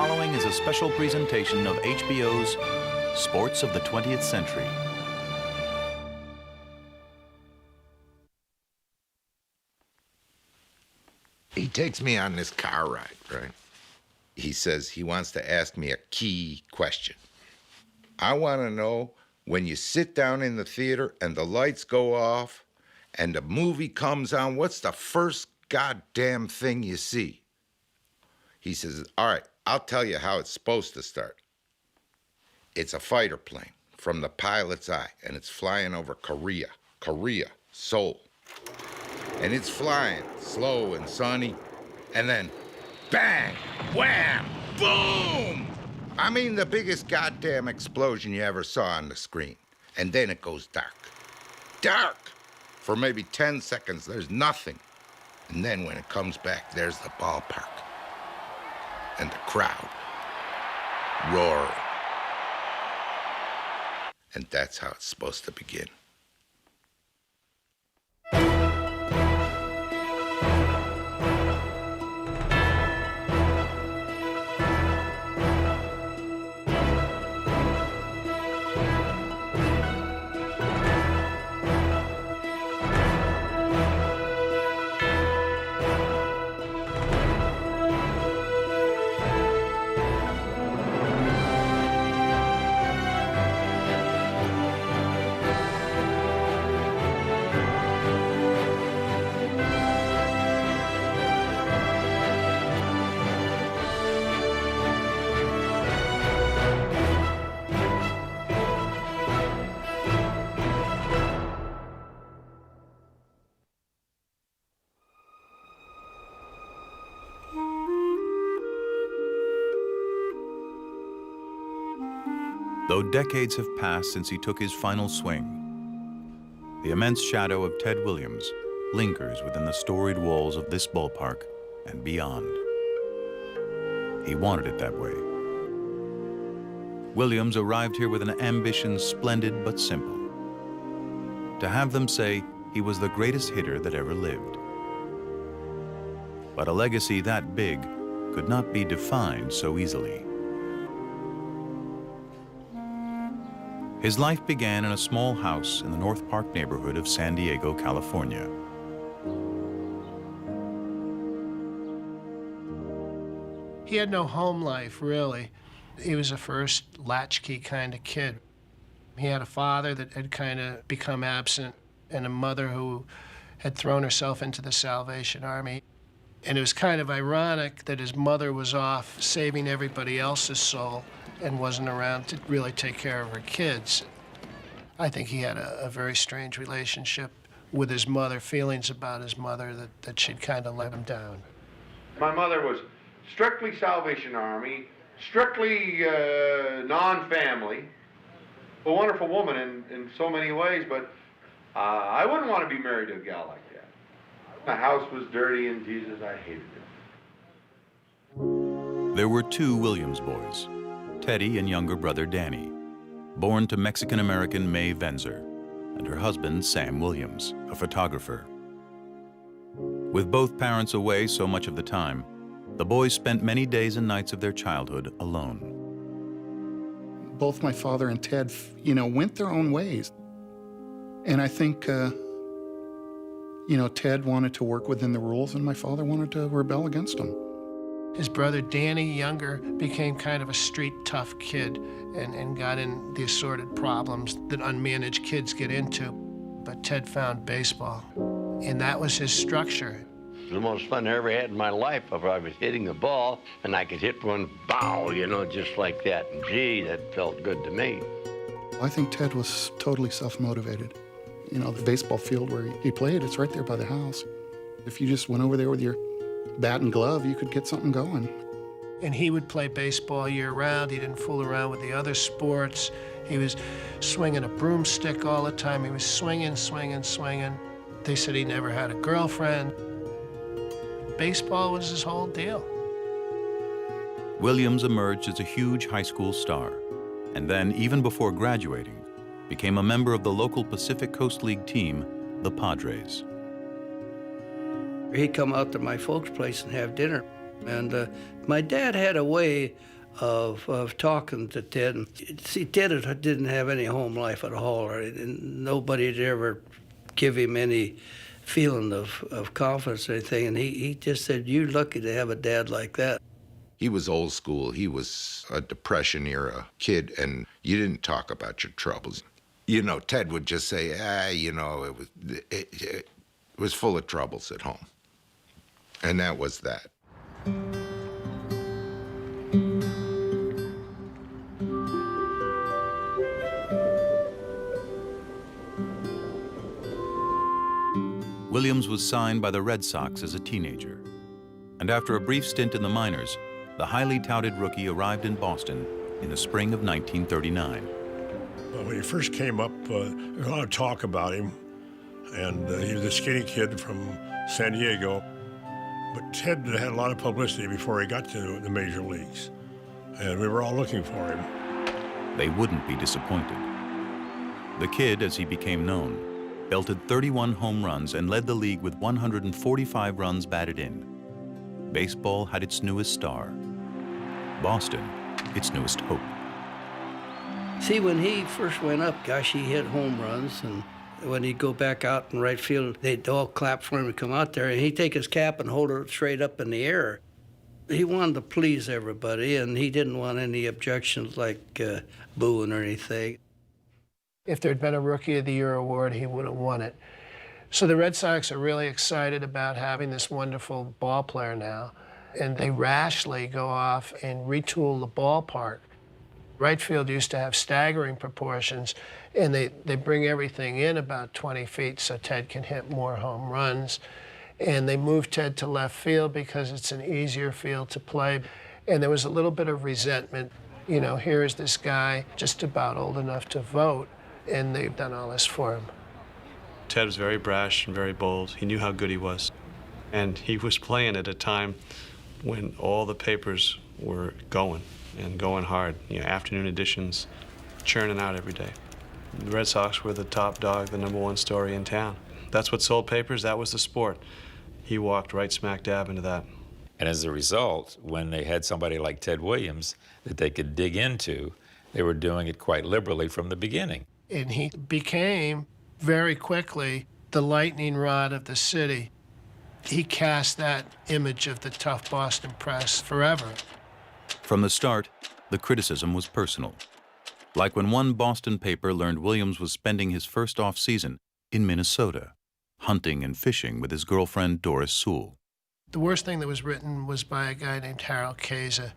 following is a special presentation of HBO's Sports of the 20th Century. He takes me on this car ride, right? He says he wants to ask me a key question. I want to know, when you sit down in the theater and the lights go off and the movie comes on, what's the first goddamn thing you see? He says, all right, I'll tell you how it's supposed to start. It's a fighter plane from the pilot's eye, and it's flying over Korea, Seoul. And it's flying slow and sunny, and then bang, wham, boom! I mean, the biggest goddamn explosion you ever saw on the screen. And then it goes dark. Dark! For maybe 10 seconds, there's nothing. And then when it comes back, there's the ballpark. And the crowd roaring. And that's how it's supposed to begin. Though decades have passed since he took his final swing, the immense shadow of Ted Williams lingers within the storied walls of this ballpark and beyond. He wanted it that way. Williams arrived here with an ambition splendid but simple: to have them say he was the greatest hitter that ever lived. But a legacy that big could not be defined so easily. His life began in a small house in the North Park neighborhood of San Diego, California. He had no home life, really. He was a first latchkey kind of kid. He had a father that had kind of become absent and a mother who had thrown herself into the Salvation Army. And it was kind of ironic that his mother was off saving everybody else's soul and wasn't around to really take care of her kids. I think he had a very strange relationship with his mother, feelings about his mother that she'd kind of let him down. My mother was strictly Salvation Army, strictly non-family, a wonderful woman in so many ways, but I wouldn't want to be married to a gal like that. The house was dirty, and Jesus, I hated it. There were two Williams boys, Teddy and younger brother Danny, born to Mexican-American Mae Venzer and her husband Sam Williams, a photographer. With both parents away so much of the time, the boys spent many days and nights of their childhood alone. Both my father and Ted, went their own ways. And I think, Ted wanted to work within the rules and my father wanted to rebel against them. His brother Danny, younger, became kind of a street tough kid and got in the assorted problems that unmanaged kids get into. But Ted found baseball, and that was his structure. It was the most fun I ever had in my life. If I was hitting the ball and I could hit one, bow, just like that. And gee, that felt good to me. I think Ted was totally self-motivated. The baseball field where he played, it's right there by the house. If you just went over there with your bat and glove, you could get something going. And he would play baseball year-round. He didn't fool around with the other sports. He was swinging a broomstick all the time. He was swinging. They said he never had a girlfriend. Baseball was his whole deal. Williams emerged as a huge high school star, and then, even before graduating, became a member of the local Pacific Coast League team, the Padres. He'd come out to my folks' place and have dinner. And my dad had a way of talking to Ted. And see, Ted didn't have any home life at all, and nobody had ever give him any feeling of confidence or anything. And he just said, "You're lucky to have a dad like that." He was old school. He was a Depression-era kid, and you didn't talk about your troubles. You know, Ted would just say, it was full of troubles at home. And that was that. Williams was signed by the Red Sox as a teenager. And after a brief stint in the minors, the highly touted rookie arrived in Boston in the spring of 1939. When he first came up, there was a lot of talk about him, and he was a skinny kid from San Diego. But Ted had a lot of publicity before he got to the major leagues, and we were all looking for him. They wouldn't be disappointed. The kid, as he became known, belted 31 home runs and led the league with 145 runs batted in. Baseball had its newest star. Boston, its newest hope. See, when he first went up, gosh, he hit home runs, and when he'd go back out in right field, they'd all clap for him to come out there, and he'd take his cap and hold it straight up in the air. He wanted to please everybody, and he didn't want any objections like booing or anything. If there'd been a Rookie of the Year award, he would have won it. So the Red Sox are really excited about having this wonderful ball player now, and they rashly go off and retool the ballpark. Right field used to have staggering proportions, and they bring everything in about 20 feet so Ted can hit more home runs. And they moved Ted to left field because it's an easier field to play. And there was a little bit of resentment. You know, here's this guy just about old enough to vote, and they've done all this for him. Ted was very brash and very bold. He knew how good he was. And he was playing at a time when all the papers were going and going hard. You know, afternoon editions, churning out every day. The Red Sox were the top dog, the #1 story in town. That's what sold papers, that was the sport. He walked right smack dab into that. And as a result, when they had somebody like Ted Williams that they could dig into, they were doing it quite liberally from the beginning. And he became, very quickly, the lightning rod of the city. He cast that image of the tough Boston press forever. From the start, the criticism was personal. Like when one Boston paper learned Williams was spending his first off-season in Minnesota, hunting and fishing with his girlfriend Doris Sewell. The worst thing that was written was by a guy named Harold Keza,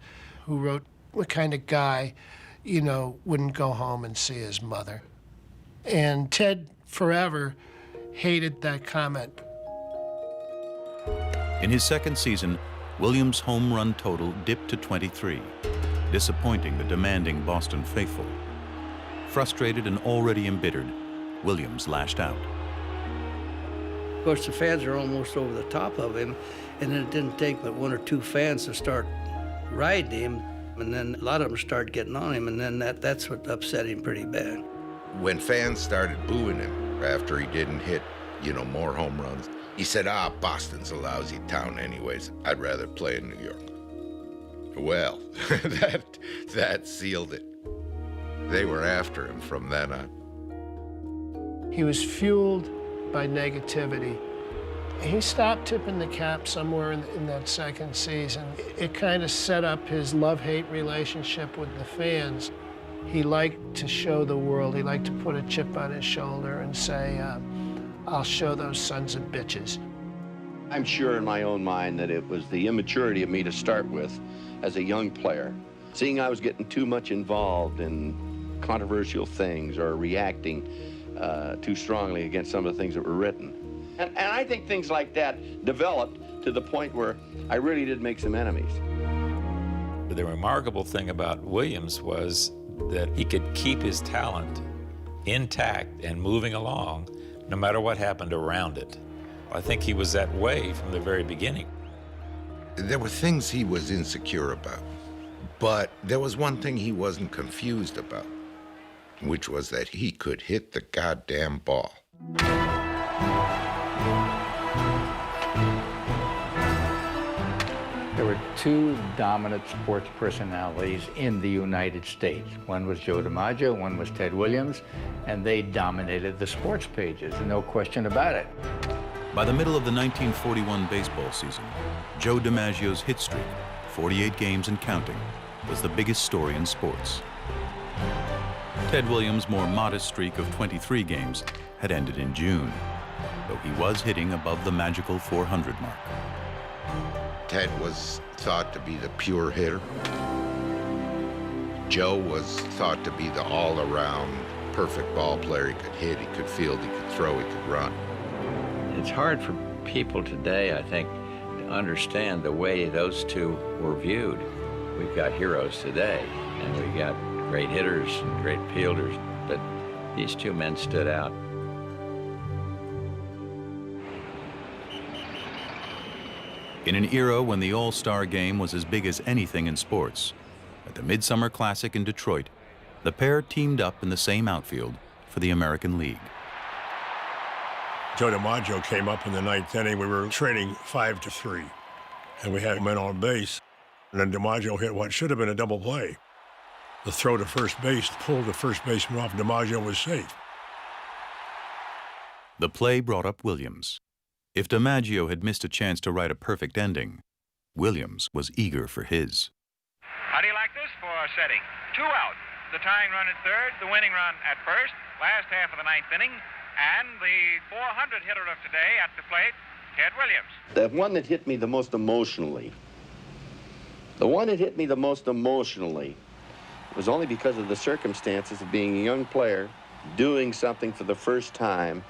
who wrote what kind of guy, you know, wouldn't go home and see his mother. And Ted forever hated that comment. In his second season, Williams' home run total dipped to 23, disappointing the demanding Boston faithful. Frustrated and already embittered, Williams lashed out. Of course, the fans are almost over the top of him, and then it didn't take but 1 or 2 fans to start riding him, and then a lot of them started getting on him, and then that's what upset him pretty bad. When fans started booing him after he didn't hit, you know, more home runs, he said, Boston's a lousy town anyways. I'd rather play in New York. Well, that sealed it. They were after him from then on. He was fueled by negativity. He stopped tipping the cap somewhere in that second season. It kind of set up his love-hate relationship with the fans. He liked to show the world, he liked to put a chip on his shoulder and say, I'll show those sons of bitches. I'm sure in my own mind that it was the immaturity of me to start with as a young player. Seeing I was getting too much involved in controversial things or reacting too strongly against some of the things that were written. And I think things like that developed to the point where I really did make some enemies. The remarkable thing about Williams was that he could keep his talent intact and moving along no matter what happened around it. I think he was that way from the very beginning. There were things he was insecure about, but there was one thing he wasn't confused about, which was that he could hit the goddamn ball. There were two dominant sports personalities in the United States. One was Joe DiMaggio, one was Ted Williams, and they dominated the sports pages, no question about it. By the middle of the 1941 baseball season, Joe DiMaggio's hit streak, 48 games and counting, was the biggest story in sports. Ted Williams' more modest streak of 23 games had ended in June, though he was hitting above the magical 400 mark. Ted was thought to be the pure hitter. Joe was thought to be the all-around perfect ball player. He could hit, he could field, he could throw, he could run. It's hard for people today, I think, to understand the way those two were viewed. We've got heroes today, and we've got great hitters and great fielders, but these two men stood out. In an era when the All-Star game was as big as anything in sports, at the Midsummer Classic in Detroit, the pair teamed up in the same outfield for the American League. Joe DiMaggio came up in the ninth inning. We were trailing 5-3, and we had men on base. And then DiMaggio hit what should have been a double play. The throw to first base pulled the first baseman off. DiMaggio was safe. The play brought up Williams. If DiMaggio had missed a chance to write a perfect ending, Williams was eager for his. How do you like this for setting? 2 out. The tying run at third, the winning run at first, last half of the ninth inning, and the 400 hitter of today at the plate, Ted Williams. The one that hit me the most emotionally, was only because of the circumstances of being a young player, doing something for the first time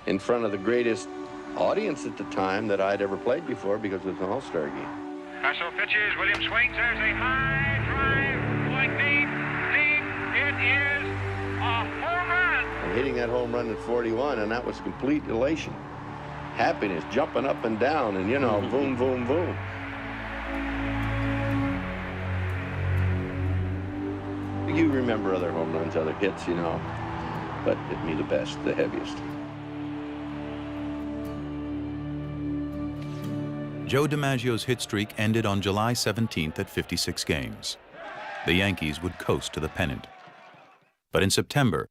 in front of the greatest audience at the time that I'd ever played before, because it was an all-star game. Russell pitches, Williams swings, there's a high drive, going deep, it is a home run. And hitting that home run at 41, and that was complete elation. Happiness, jumping up and down, and, you know, boom, boom, boom. You remember other home runs, other hits, you know, but hit me the best, the heaviest. Joe DiMaggio's hit streak ended on July 17th at 56 games. The Yankees would coast to the pennant. But in September,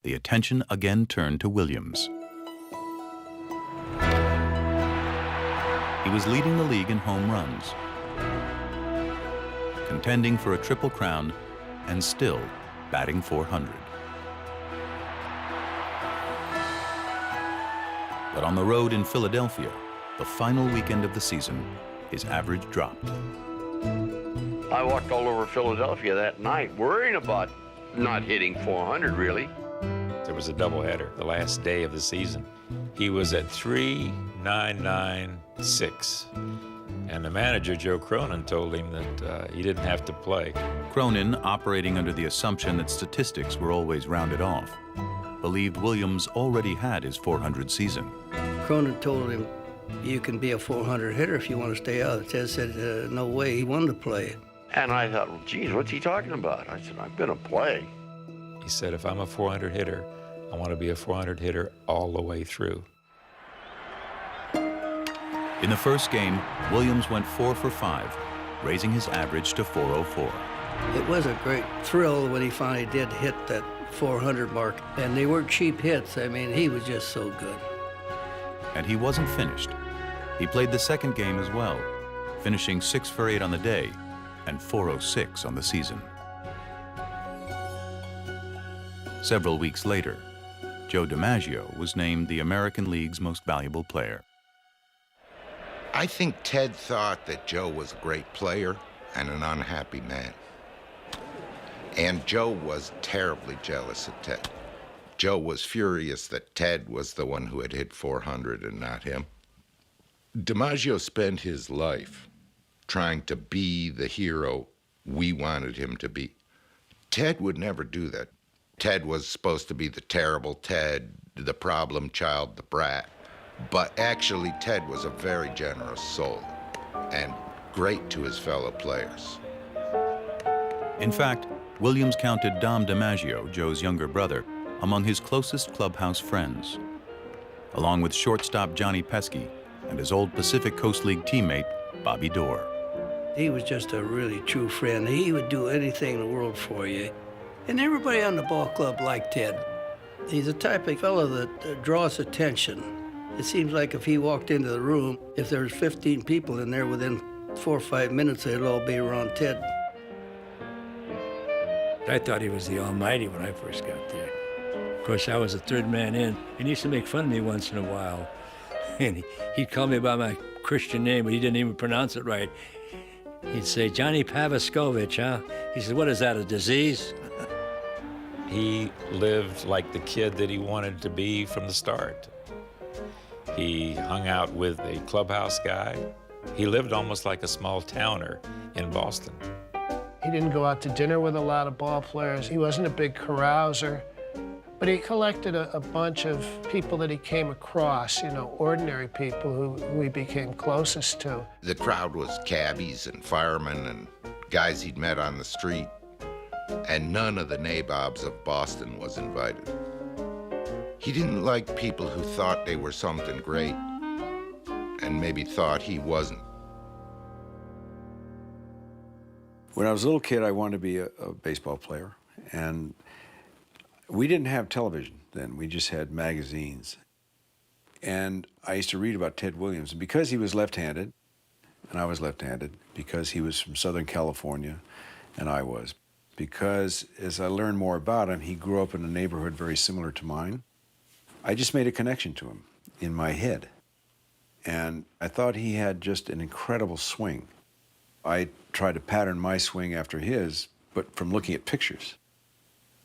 the attention again turned to Williams. He was leading the league in home runs, contending for a Triple Crown, and still batting .400. But on the road in Philadelphia, the final weekend of the season, his average dropped. I walked all over Philadelphia that night worrying about not hitting .400, really. There was a doubleheader the last day of the season. He was at 3.996. And the manager, Joe Cronin, told him that he didn't have to play. Cronin, operating under the assumption that statistics were always rounded off, believed Williams already had his .400 season. Cronin told him, you can be a .400 hitter if you want to stay out. Ted said, no way, he wanted to play. And I thought, well, geez, what's he talking about? I said, I'm going to play. He said, if I'm a .400 hitter, I want to be a .400 hitter all the way through. In the first game, Williams went 4 for 5, raising his average to .404. It was a great thrill when he finally did hit that .400 mark. And they weren't cheap hits. I mean, he was just so good. And he wasn't finished. He played the second game as well, finishing 6 for 8 on the day and .406 on the season. Several weeks later, Joe DiMaggio was named the American League's most valuable player. I think Ted thought that Joe was a great player and an unhappy man. And Joe was terribly jealous of Ted. Joe was furious that Ted was the one who had hit .400 and not him. DiMaggio spent his life trying to be the hero we wanted him to be. Ted would never do that. Ted was supposed to be the terrible Ted, the problem child, the brat. But actually, Ted was a very generous soul and great to his fellow players. In fact, Williams counted Dom DiMaggio, Joe's younger brother, among his closest clubhouse friends, along with shortstop Johnny Pesky and his old Pacific Coast League teammate, Bobby Doerr. He was just a really true friend. He would do anything in the world for you. And everybody on the ball club liked Ted. He's the type of fellow that draws attention. It seems like if he walked into the room, if there was 15 people in there, within 4 or 5 minutes, they'd all be around Ted. I thought he was the almighty when I first got there. Of course, I was the third man in. He used to make fun of me once in a while. And he'd call me by my Christian name, but he didn't even pronounce it right. He'd say, Johnny Pavaskovich, huh? He said, what is that, a disease? He lived like the kid that he wanted to be from the start. He hung out with a clubhouse guy. He lived almost like a small towner in Boston. He didn't go out to dinner with a lot of ball players. He wasn't a big carouser. But he collected a bunch of people that he came across, you know, ordinary people who he became closest to. The crowd was cabbies and firemen and guys he'd met on the street. And none of the nabobs of Boston was invited. He didn't like people who thought they were something great and maybe thought he wasn't. When I was a little kid, I wanted to be a baseball player, and we didn't have television then. We just had magazines. And I used to read about Ted Williams. And because he was left-handed, and I was left-handed, because he was from Southern California, and I was, because as I learned more about him, he grew up in a neighborhood very similar to mine, I just made a connection to him in my head. And I thought he had just an incredible swing. I tried to pattern my swing after his, but from looking at pictures.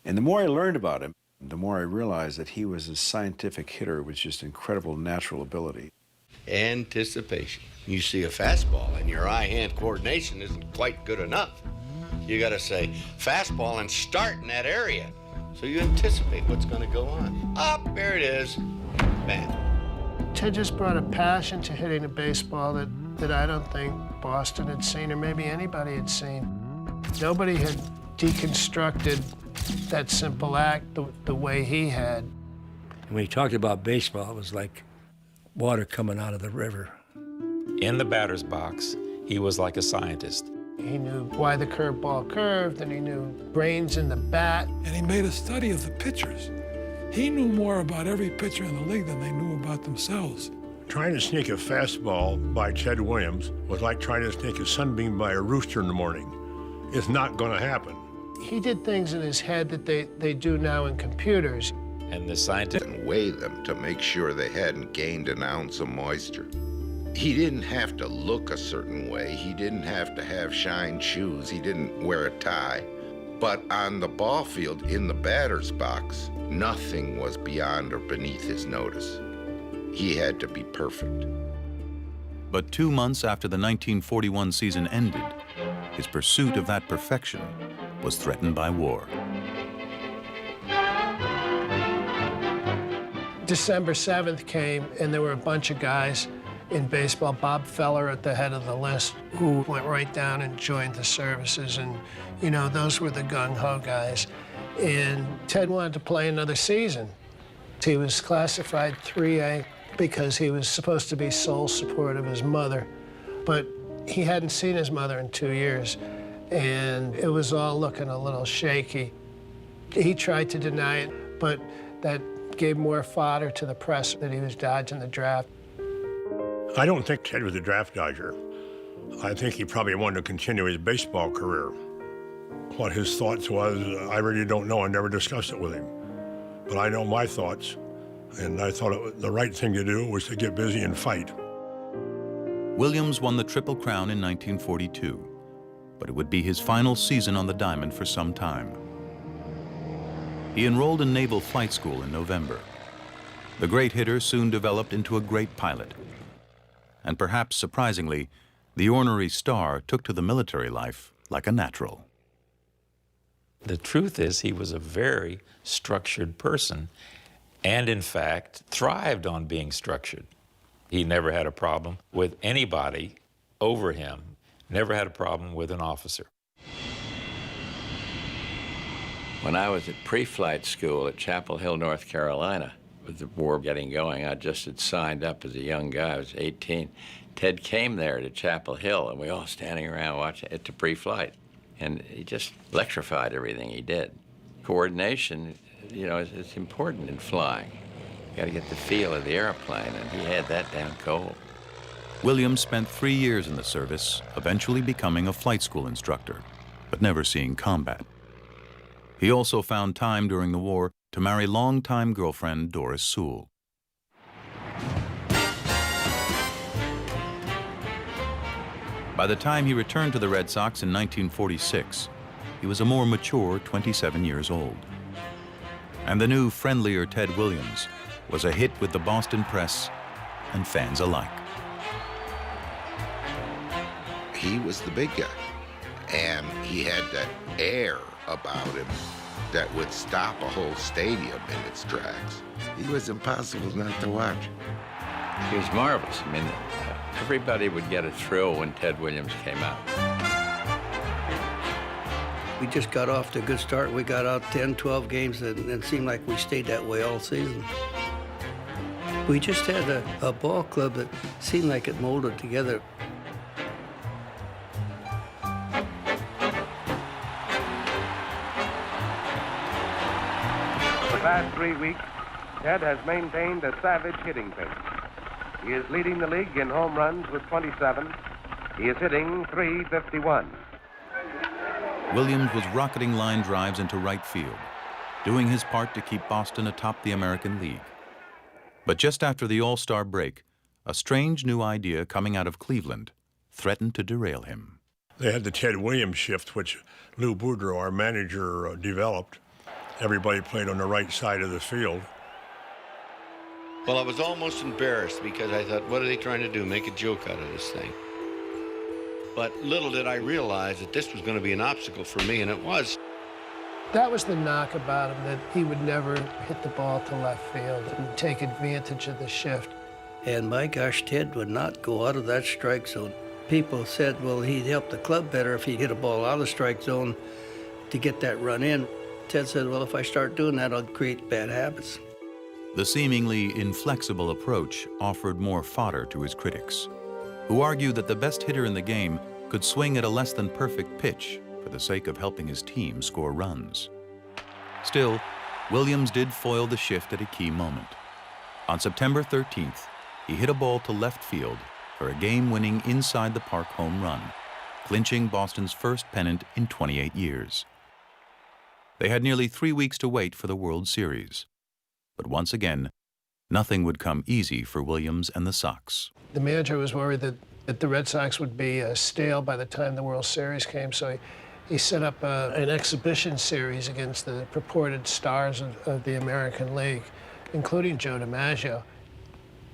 And the more I learned about him, the more I realized that he was a scientific hitter with just incredible natural ability. Anticipation. You see a fastball and your eye-hand coordination isn't quite good enough. You gotta say fastball and start in that area. So you anticipate what's gonna go on. Up, there it is, bam. Ted just brought a passion to hitting a baseball that I don't think Boston had seen, or maybe anybody had seen. Nobody had deconstructed that simple act the way he had. When he talked about baseball, it was like water coming out of the river. In the batter's box, he was like a scientist. He knew why the curveball curved, and he knew brains in the bat. And he made a study of the pitchers. He knew more about every pitcher in the league than they knew about themselves. Trying to sneak a fastball by Ted Williams was like trying to sneak a sunbeam by a rooster in the morning. It's not going to happen. He did things in his head that they do now in computers. And the scientist and weigh them to make sure they hadn't gained an ounce of moisture. He didn't have to look a certain way. He didn't have to have shined shoes. He didn't wear a tie. But on the ball field, in the batter's box, nothing was beyond or beneath his notice. He had to be perfect. But 2 months after the 1941 season ended, his pursuit of that perfection was threatened by war. December 7th came, and there were a bunch of guys in baseball, Bob Feller at the head of the list, who went right down and joined the services. And, you know, those were the gung-ho guys. And Ted wanted to play another season. He was classified 3A because he was supposed to be sole support of his mother. But he hadn't seen his mother in 2 years, and it was all looking a little shaky. He tried to deny it, but that gave more fodder to the press that he was dodging the draft. I don't think Ted was a draft dodger. I think he probably wanted to continue his baseball career. What his thoughts was, I really don't know. I never discussed it with him. But I know my thoughts, and I thought the right thing to do was to get busy and fight. Williams won the Triple Crown in 1942, but it would be his final season on the diamond for some time. He enrolled in Naval Flight School in November. The great hitter soon developed into a great pilot. And perhaps surprisingly, the ornery star took to the military life like a natural. The truth is, he was a very structured person, and in fact, thrived on being structured. He never had a problem with anybody over him, never had a problem with an officer. When I was at pre-flight school at Chapel Hill, North Carolina, With the war getting going, I just had signed up as a young guy. I was 18. Ted came there to Chapel Hill, and we all standing around watching it to pre-flight. And he just electrified everything he did. Coordination, you know, is important in flying. You got to get the feel of the airplane, and he had that down cold. Williams spent 3 years in the service, eventually becoming a flight school instructor, but never seeing combat. He also found time during the war to marry longtime girlfriend Doris Sewell. By the time he returned to the Red Sox in 1946, he was a more mature 27 years old. And the new, friendlier Ted Williams was a hit with the Boston press and fans alike. He was the big guy, and he had that air about him that would stop a whole stadium in its tracks. He was impossible not to watch. He was marvelous. I mean, everybody would get a thrill when Ted Williams came out. We just got off to a good start. We got out 10, 12 games, and it seemed like we stayed that way all season. We just had a ball club that seemed like it molded together. For the past 3 weeks, Ted has maintained a savage hitting pace. He is leading the league in home runs with 27. He is hitting .351. Williams was rocketing line drives into right field, doing his part to keep Boston atop the American League. But just after the All-Star break, a strange new idea coming out of Cleveland threatened to derail him. They had the Ted Williams shift, which Lou Boudreau, our manager, developed. Everybody played on the right side of the field. Well, I was almost embarrassed because I thought, what are they trying to do, make a joke out of this thing? But little did I realize that this was going to be an obstacle for me, and it was. That was the knock about him, that he would never hit the ball to left field and take advantage of the shift. And my gosh, Ted would not go out of that strike zone. People said, well, he'd help the club better if he'd hit a ball out of the strike zone to get that run in. Ted said, well, if I start doing that, I'll create bad habits. The seemingly inflexible approach offered more fodder to his critics, who argued that the best hitter in the game could swing at a less than perfect pitch for the sake of helping his team score runs. Still, Williams did foil the shift at a key moment. On September 13th, he hit a ball to left field for a game-winning inside-the-park home run, clinching Boston's first pennant in 28 years. They had nearly 3 weeks to wait for the World Series. But once again, nothing would come easy for Williams and the Sox. The manager was worried that the Red Sox would be stale by the time the World Series came, so he set up an exhibition series against the purported stars of the American League, including Joe DiMaggio.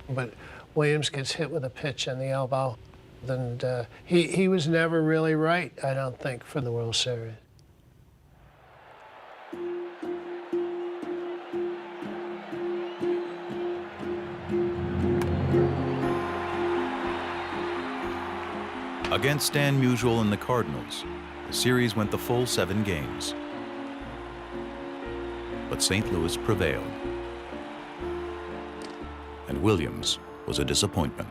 But Williams gets hit with a pitch in the elbow, and he was never really right, I don't think, for the World Series. Against Stan Musial and the Cardinals, the series went the full 7 games. But St. Louis prevailed, and Williams was a disappointment.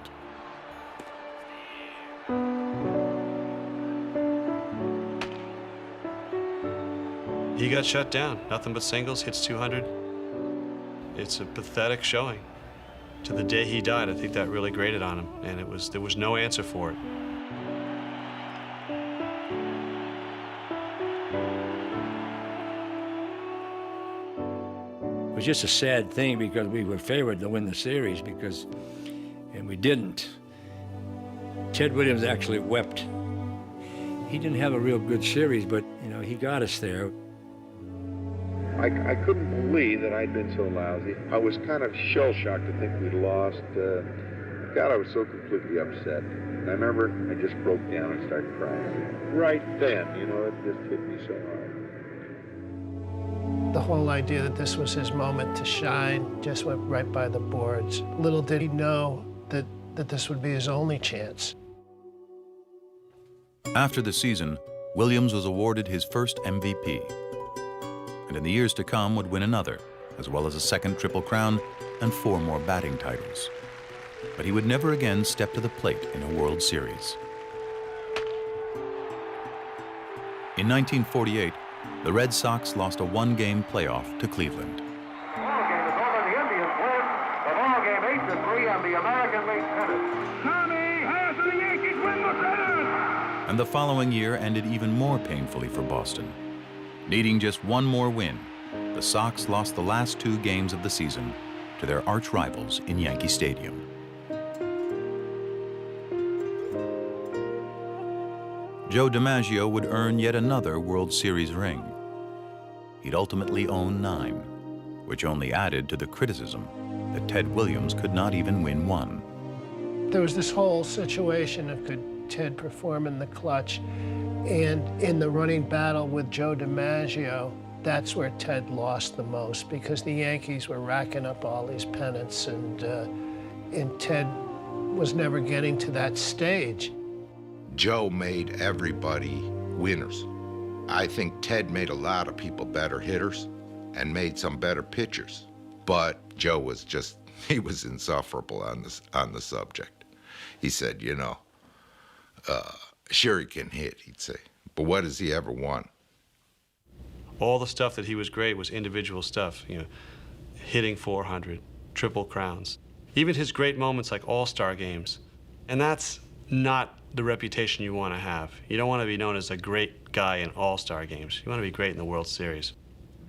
He got shut down. Nothing but singles, hits 200. It's a pathetic showing. To the day he died, I think that really grated on him, and there was no answer for it. It was just a sad thing because we were favored to win the series and we didn't. Ted Williams actually wept. He didn't have a real good series, but he got us there. I couldn't believe that I'd been so lousy. I was kind of shell-shocked to think we'd lost. God, I was so completely upset. And I remember I just broke down and started crying. Right then, it just hit me so hard. The whole idea that this was his moment to shine just went right by the boards. Little did he know that this would be his only chance. After the season, Williams was awarded his first MVP, and in the years to come would win another, as well as a second Triple Crown and 4 more batting titles. But he would never again step to the plate in a World Series. In 1948, the Red Sox lost a 1-game playoff to Cleveland. The ball game is over. The Indians win. The ball game 8-3 on the American League pennant. Tommy has the Yankees win the pennant. And the following year ended even more painfully for Boston. Needing just one more win, the Sox lost the last 2 games of the season to their arch rivals in Yankee Stadium. Joe DiMaggio would earn yet another World Series ring. He'd ultimately own 9, which only added to the criticism that Ted Williams could not even win 1. There was this whole situation of could Ted perform in the clutch, and in the running battle with Joe DiMaggio, that's where Ted lost the most, because the Yankees were racking up all these pennants, and Ted was never getting to that stage. Joe made everybody winners. I think Ted made a lot of people better hitters and made some better pitchers. But Joe was just, he was insufferable on the subject. He said, you know, sure he can hit, he'd say, but what has he ever won? All the stuff that he was great was individual stuff, you know, hitting 400, triple crowns. Even his great moments like all-star games. And that's not the reputation you want to have. You don't want to be known as a great guy in all-star games. You want to be great in the World Series.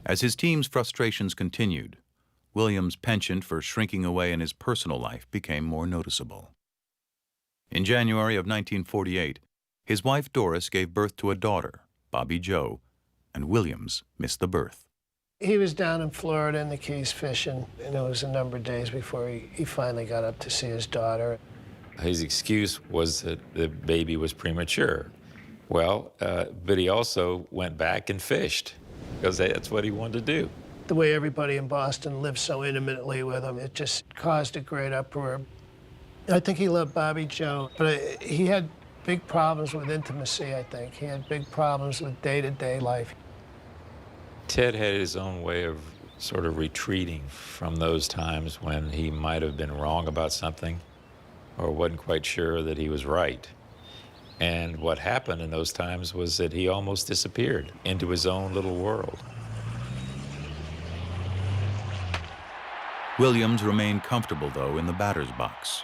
As his team's frustrations continued, Williams' penchant for shrinking away in his personal life became more noticeable. In January of 1948, his wife Doris gave birth to a daughter, Bobby Joe, and Williams missed the birth. He was down in Florida in the Keys fishing, and it was a number of days before he finally got up to see his daughter. His excuse was that the baby was premature. Well, but he also went back and fished because that's what he wanted to do. The way everybody in Boston lived so intimately with him, it just caused a great uproar. I think he loved Bobby Joe, but he had big problems with intimacy, I think. He had big problems with day-to-day life. Ted had his own way of sort of retreating from those times when he might have been wrong about something or wasn't quite sure that he was right. And what happened in those times was that he almost disappeared into his own little world. Williams remained comfortable, though, in the batter's box,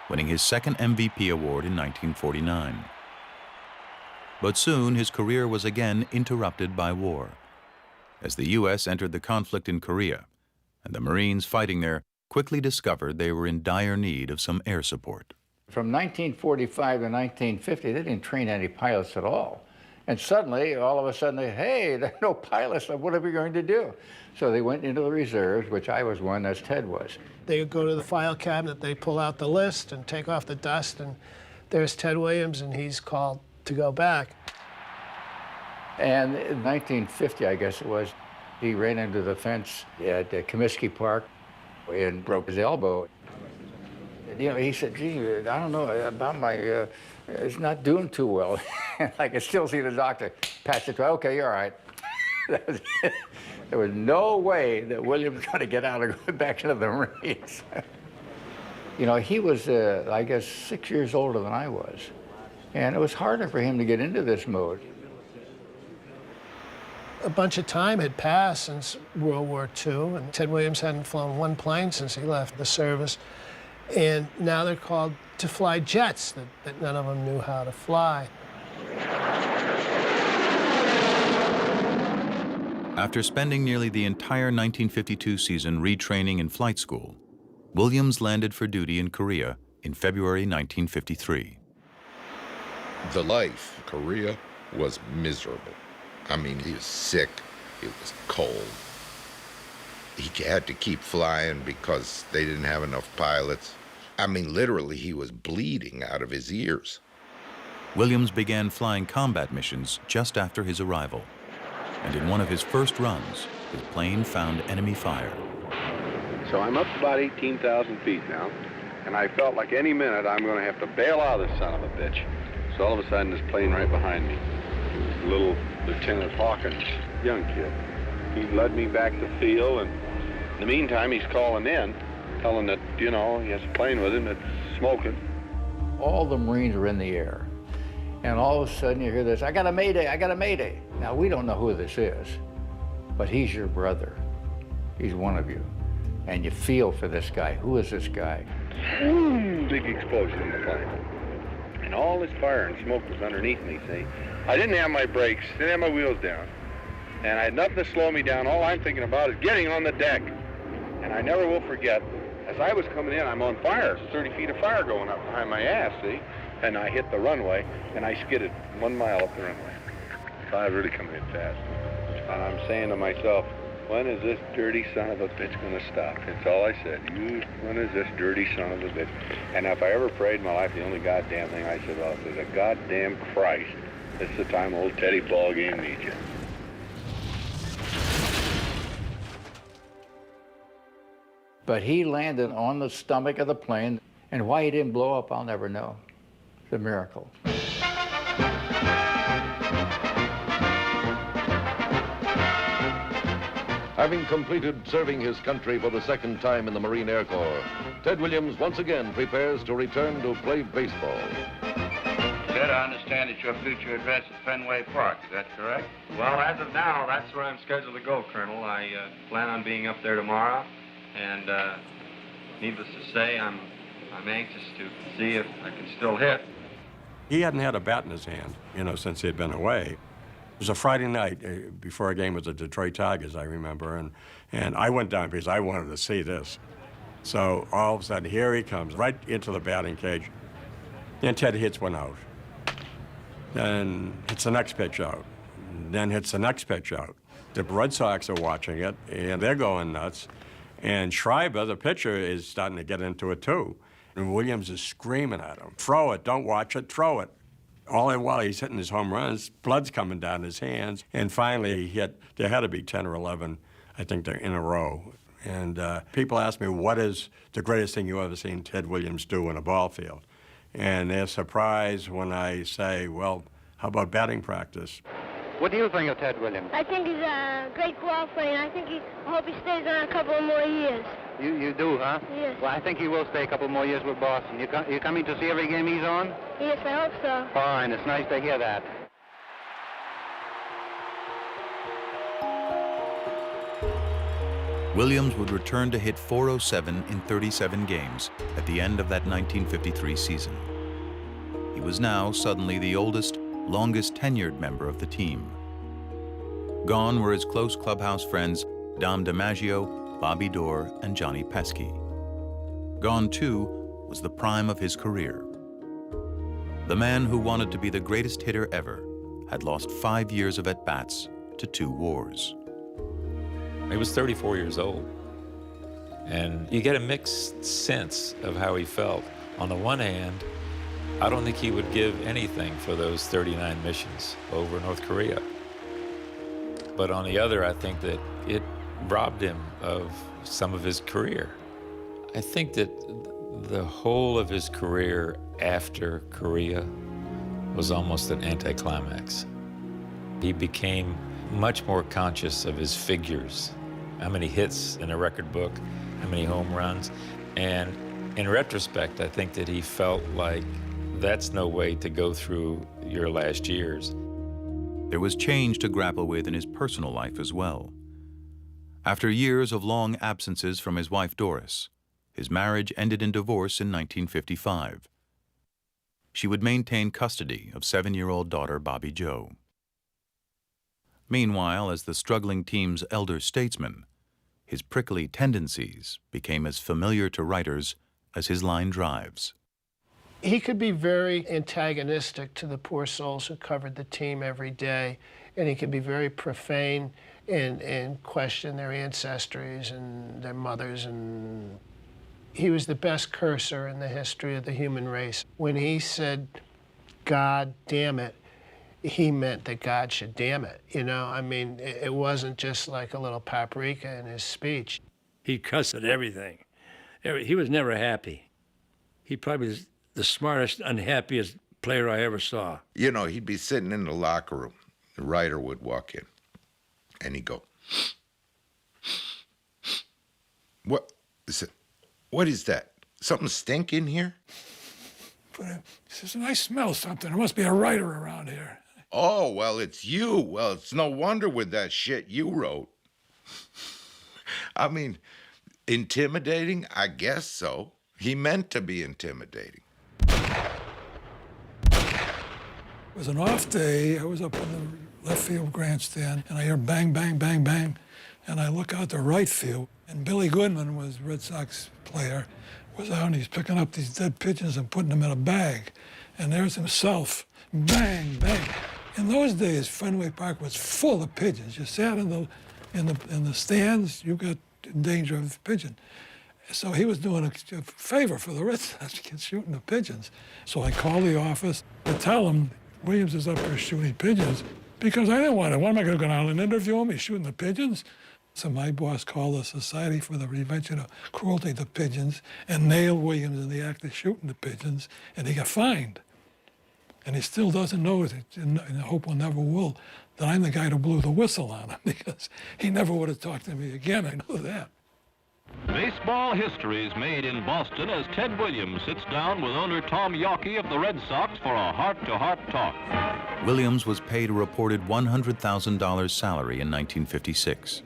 winning his second MVP award in 1949. But soon his career was again interrupted by war, as the U.S. entered the conflict in Korea, and the Marines fighting there quickly discovered they were in dire need of some air support. From 1945 to 1950, they didn't train any pilots at all. And suddenly, all of a sudden, hey, there are no pilots, what are we going to do? So they went into the reserves, which I was one, as Ted was. They would go to the file cabinet, they pull out the list and take off the dust, and there's Ted Williams, and he's called to go back. And in 1950, I guess it was, he ran into the fence at Comiskey Park and broke his elbow. You know, he said, gee, I don't know about my, it's not doing too well. I could still see the doctor patch it to, okay, you're all right. There was no way that William was going to get out and go back into the Marines. You know, he was, I guess, 6 years older than I was. And it was harder for him to get into this mode. A bunch of time had passed since World War II, and Ted Williams hadn't flown one plane since he left the service. And now they're called to fly jets that none of them knew how to fly. After spending nearly the entire 1952 season retraining in flight school, Williams landed for duty in Korea in February 1953. The life in Korea was miserable. I mean, he was sick, it was cold. He had to keep flying because they didn't have enough pilots. I mean, literally, he was bleeding out of his ears. Williams began flying combat missions just after his arrival, and in one of his first runs, his plane found enemy fire. So I'm up about 18,000 feet now, and I felt like any minute I'm going to have to bail out of this son of a bitch. So all of a sudden, this plane right behind me, little Lieutenant Hawkins, young kid, he led me back to field, and the meantime, he's calling in, telling that, you know, he has a plane with him that's smoking. All the Marines are in the air. And all of a sudden you hear this, I got a mayday, I got a mayday. Now, we don't know who this is, but he's your brother. He's one of you. And you feel for this guy. Who is this guy? Big explosion in the plane. And all this fire and smoke was underneath me, see? I didn't have my brakes, didn't have my wheels down. And I had nothing to slow me down. All I'm thinking about is getting on the deck. And I never will forget, as I was coming in, I'm on fire. 30 feet of fire going up behind my ass, see? And I hit the runway, and I skidded 1 mile up the runway. So I was really coming in fast. And I'm saying to myself, when is this dirty son of a bitch going to stop? That's all I said. When is this dirty son of a bitch? And if I ever prayed in my life, the only goddamn thing I said, well, there's a goddamn Christ. This is the time old Teddy Ballgame needs you. But he landed on the stomach of the plane, and why he didn't blow up, I'll never know. It's a miracle. Having completed serving his country for the second time in the Marine Air Corps, Ted Williams once again prepares to return to play baseball. Ted, I understand it's your future address at Fenway Park. Is that correct? Well, as of now, that's where I'm scheduled to go, Colonel. I plan on being up there tomorrow, and needless to say, I'm anxious to see if I can still hit. He hadn't had a bat in his hand, you know, since he had been away. It was a Friday night before a game with the Detroit Tigers, I remember, and I went down because I wanted to see this. So all of a sudden, here he comes, right into the batting cage. Then Ted hits one out. Then hits the next pitch out. Then hits the next pitch out. The Red Sox are watching it, and they're going nuts. And Schreiber, the pitcher, is starting to get into it, too. And Williams is screaming at him, throw it, don't watch it, throw it. All the while he's hitting his home runs, blood's coming down his hands. And finally he hit, there had to be 10 or 11, I think, they're in a row. And people ask me, what is the greatest thing you ever seen Ted Williams do in a ball field? And they're surprised when I say, well, how about batting practice? What do you think of Ted Williams? I think he's a great ball player, and I hope he stays on a couple of more years. You do, huh? Yes. Well, I think he will stay a couple more years with Boston. You coming to see every game he's on? Yes, I hope so. Fine, it's nice to hear that. Williams would return to hit .407 in 37 games at the end of that 1953 season. He was now suddenly the oldest, longest tenured member of the team. Gone were his close clubhouse friends Dom DiMaggio, Bobby Doerr, and Johnny Pesky. Gone, too, was the prime of his career. The man who wanted to be the greatest hitter ever had lost 5 years of at-bats to 2 wars. He was 34 years old, and you get a mixed sense of how he felt. On the one hand, I don't think he would give anything for those 39 missions over North Korea. But on the other, I think that it robbed him of some of his career. I think that the whole of his career after Korea was almost an anticlimax. He became much more conscious of his figures, how many hits in a record book, how many home runs. And in retrospect, I think that he felt like that's no way to go through your last years. There was change to grapple with in his personal life as well. After years of long absences from his wife Doris, his marriage ended in divorce in 1955. She would maintain custody of 7-year-old daughter Bobby Jo. Meanwhile, as the struggling team's elder statesman, his prickly tendencies became as familiar to writers as his line drives. He could be very antagonistic to the poor souls who covered the team every day, and he could be very profane and question their ancestries and their mothers. And he was the best cursor in the history of the human race. When he said, God damn it, he meant that God should damn it. You know, I mean, it wasn't just like a little paprika in his speech. He cussed at everything. He was never happy. He probably was the smartest, unhappiest player I ever saw. You know, he'd be sitting in the locker room. The writer would walk in, and he'd go, What is it? What is that? Something stink in here? But he says, I smell something. There must be a writer around here. Oh, well, it's you. Well, it's no wonder with that shit you wrote. I mean, intimidating? I guess so. He meant to be intimidating. It was an off day. I was up in the left field grandstand, and I hear bang, bang, bang, bang. And I look out the right field, and Billy Goodman was a Red Sox player, was out, and he's picking up these dead pigeons and putting them in a bag. And there's himself, bang, bang. In those days, Fenway Park was full of pigeons. You sat in the stands, you got in danger of pigeon. So he was doing a favor for the Red Sox kids shooting the pigeons. So I called the office to tell them Williams is up there shooting pigeons because I didn't want to. What am I going to go down and interview him? He's shooting the pigeons. So my boss called the Society for the Prevention of Cruelty to Pigeons and nailed Williams in the act of shooting the pigeons, and he got fined. And he still doesn't know it, and I hope will never will, that I'm the guy who blew the whistle on him because he never would have talked to me again. I know that. Baseball history is made in Boston as Ted Williams sits down with owner Tom Yawkey of the Red Sox for a heart-to-heart talk. Williams was paid a reported $100,000 salary in 1956.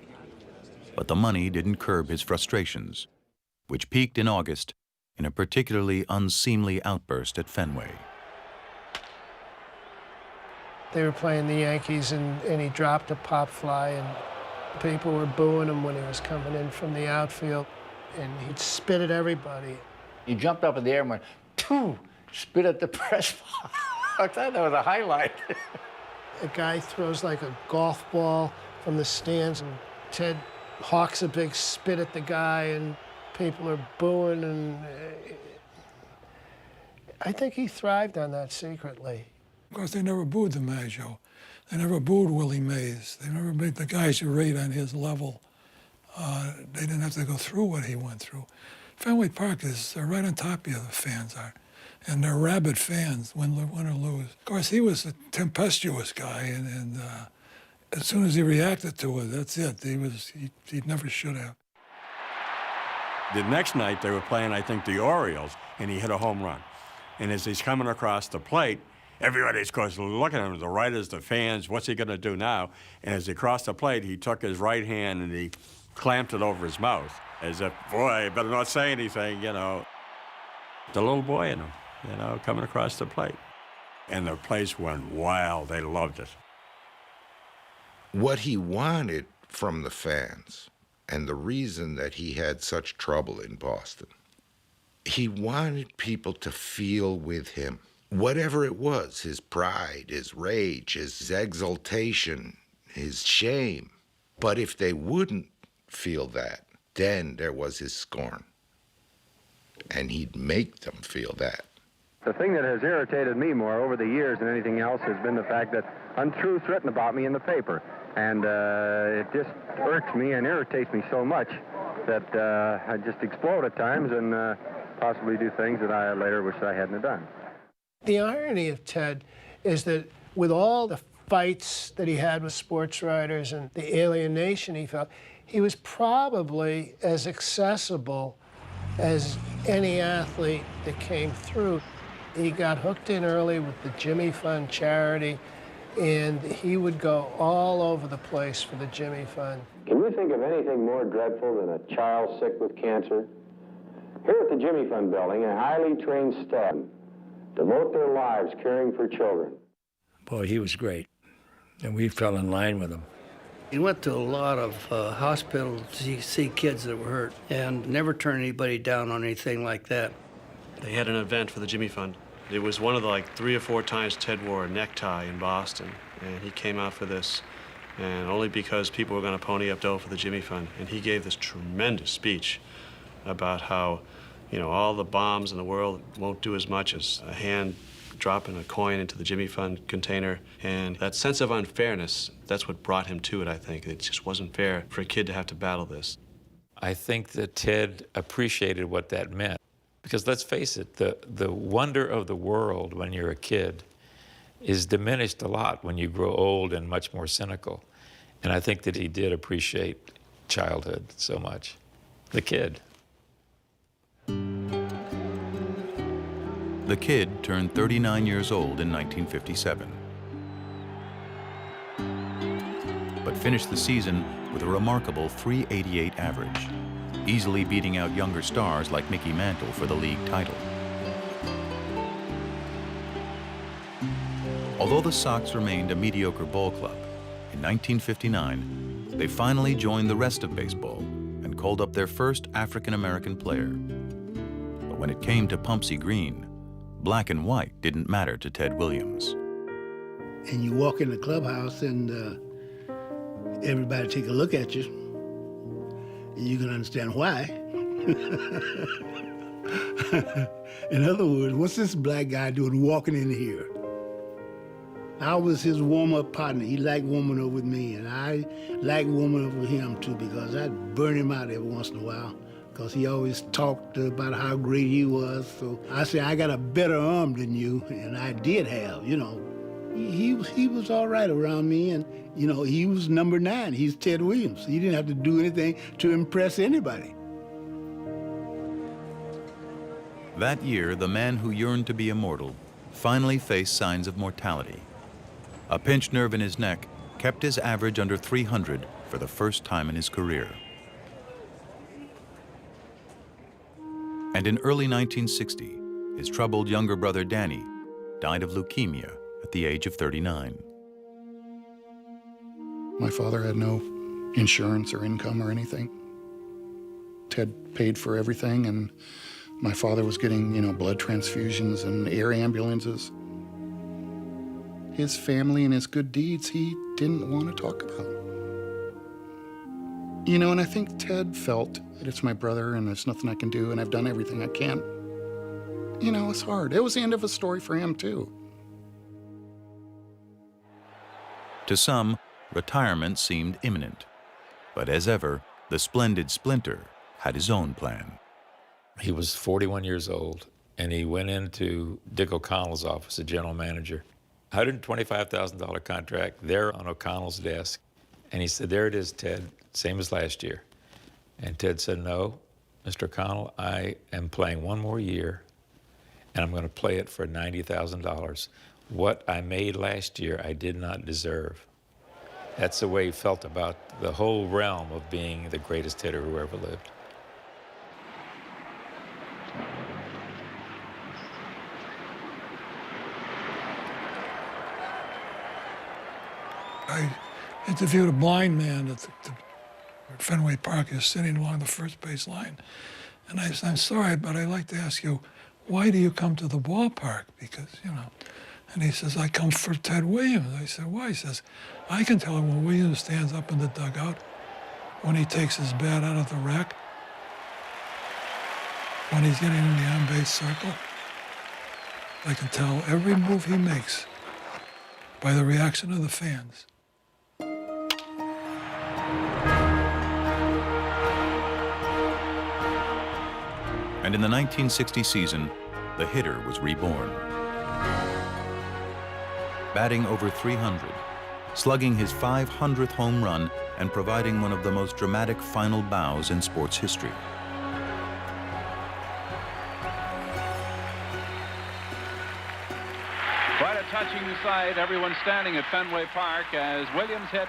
But the money didn't curb his frustrations, which peaked in August in a particularly unseemly outburst at Fenway. They were playing the Yankees, and he dropped a pop fly, and people were booing him when he was coming in from the outfield, and he'd spit at everybody. He jumped up in the air and went, phew, spit at the press box. I thought that was a highlight. A guy throws like a golf ball from the stands, and Ted hawks a big spit at the guy, and people are booing, and I think he thrived on that secretly. Of course, they never booed the Maggio. They never booed Willie Mays. They never made the guys who rate on his level. They didn't have to go through what he went through. Fenway Park they're right on top of you, the fans are. And they're rabid fans, win or lose. Of course, he was a tempestuous guy, and as soon as he reacted to it, that's it. He never should have. The next night, they were playing, I think, the Orioles, and he hit a home run. And as he's coming across the plate, everybody's, of course, looking at him, the writers, the fans, what's he going to do now? And as he crossed the plate, he took his right hand and he clamped it over his mouth, as if, boy, I better not say anything, you know. The little boy in him, you know, coming across the plate. And the place went wild. They loved it. What he wanted from the fans, and the reason that he had such trouble in Boston, he wanted people to feel with him. Whatever it was, his pride, his rage, his exultation, his shame. But if they wouldn't feel that, then there was his scorn. And he'd make them feel that. The thing that has irritated me more over the years than anything else has been the fact that untruths written about me in the paper. And it just irks me and irritates me so much that I just explode at times and possibly do things that I later wish I hadn't have done. The irony of Ted is that with all the fights that he had with sports writers and the alienation he felt, he was probably as accessible as any athlete that came through. He got hooked in early with the Jimmy Fund charity, and he would go all over the place for the Jimmy Fund. Can you think of anything more dreadful than a child sick with cancer? Here at the Jimmy Fund building, a highly trained staff devote their lives caring for children. Boy, he was great, and we fell in line with him. He went to a lot of hospitals to see kids that were hurt and never turned anybody down on anything like that. They had an event for the Jimmy Fund. It was one of the 3 or 4 times Ted wore a necktie in Boston, and he came out for this, and only because people were going to pony up dough for the Jimmy Fund. And he gave this tremendous speech about how, you know, all the bombs in the world won't do as much as a hand dropping a coin into the Jimmy Fund container. And that sense of unfairness, that's what brought him to it, I think. It just wasn't fair for a kid to have to battle this. I think that Ted appreciated what that meant. Because let's face it, the wonder of the world when you're a kid is diminished a lot when you grow old and much more cynical. And I think that he did appreciate childhood so much. The Kid. The Kid turned 39 years old in 1957, but finished the season with a remarkable .388 average, easily beating out younger stars like Mickey Mantle for the league title. Although the Sox remained a mediocre ball club, in 1959, they finally joined the rest of baseball and called up their first African-American player. But when it came to Pumpsy Green, black and white didn't matter to Ted Williams. And you walk in the clubhouse and everybody take a look at you, and you can understand why. In other words, what's this black guy doing walking in here? I was his warm-up partner. He liked warming up with me, and I liked warming up with him too, because I'd burn him out every once in a while, because he always talked about how great he was. So I said, I got a better arm than you, and I did have, you know. He was all right around me, and, you know, he was number 9. He's Ted Williams. He didn't have to do anything to impress anybody. That year, the man who yearned to be immortal finally faced signs of mortality. A pinched nerve in his neck kept his average under 300 for the first time in his career. And in early 1960, his troubled younger brother Danny died of leukemia at the age of 39. My father had no insurance or income or anything. Ted paid for everything, and my father was getting, you know, blood transfusions and air ambulances. His family and his good deeds he didn't want to talk about. You know, and I think Ted felt that it's my brother and there's nothing I can do and I've done everything I can. You know, it's hard. It was the end of a story for him, too. To some, retirement seemed imminent. But as ever, the Splendid Splinter had his own plan. He was 41 years old, and he went into Dick O'Connell's office, the general manager. $125,000 contract there on O'Connell's desk. And he said, there it is, Ted, same as last year. And Ted said, no, Mr. O'Connell, I am playing one more year, and I'm going to play it for $90,000. What I made last year, I did not deserve. That's the way he felt about the whole realm of being the greatest hitter who ever lived. I interviewed a blind man at Fenway Park. He was sitting along the first base line. And I said, I'm sorry, but I'd like to ask you, why do you come to the ballpark? Because, you know. And he says, I come for Ted Williams. I said, why? He says, I can tell when Williams stands up in the dugout, when he takes his bat out of the rack, when he's getting in the on-base circle. I can tell every move he makes by the reaction of the fans. And in the 1960 season, the hitter was reborn. Batting over 300, slugging his 500th home run, and providing one of the most dramatic final bows in sports history. Quite a touching sight. Everyone standing at Fenway Park as Williams hit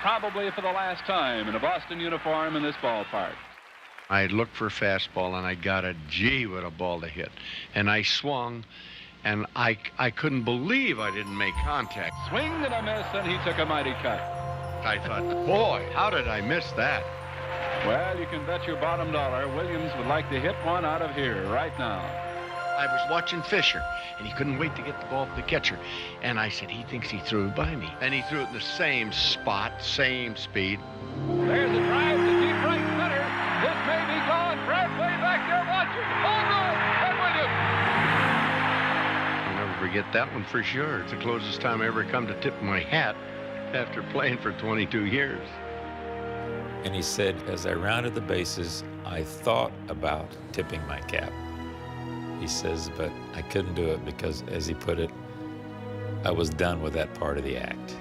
probably for the last time in a Boston uniform in this ballpark. I looked for a fastball, and I got a gee with a ball to hit. And I swung, and I couldn't believe I didn't make contact. Swing and a miss, and he took a mighty cut. I thought, boy, how did I miss that? Well, you can bet your bottom dollar Williams would like to hit one out of here right now. I was watching Fisher, and he couldn't wait to get the ball to the catcher. And I said, he thinks he threw it by me. And he threw it in the same spot, same speed. There's a drive to deep right center. This may be gone. Fred way back there watching. Oh, no! Ted Williams! I'll never forget that one for sure. It's the closest time I ever come to tipping my hat after playing for 22 years. And he said, as I rounded the bases, I thought about tipping my cap. He says, but I couldn't do it because, as he put it, I was done with that part of the act.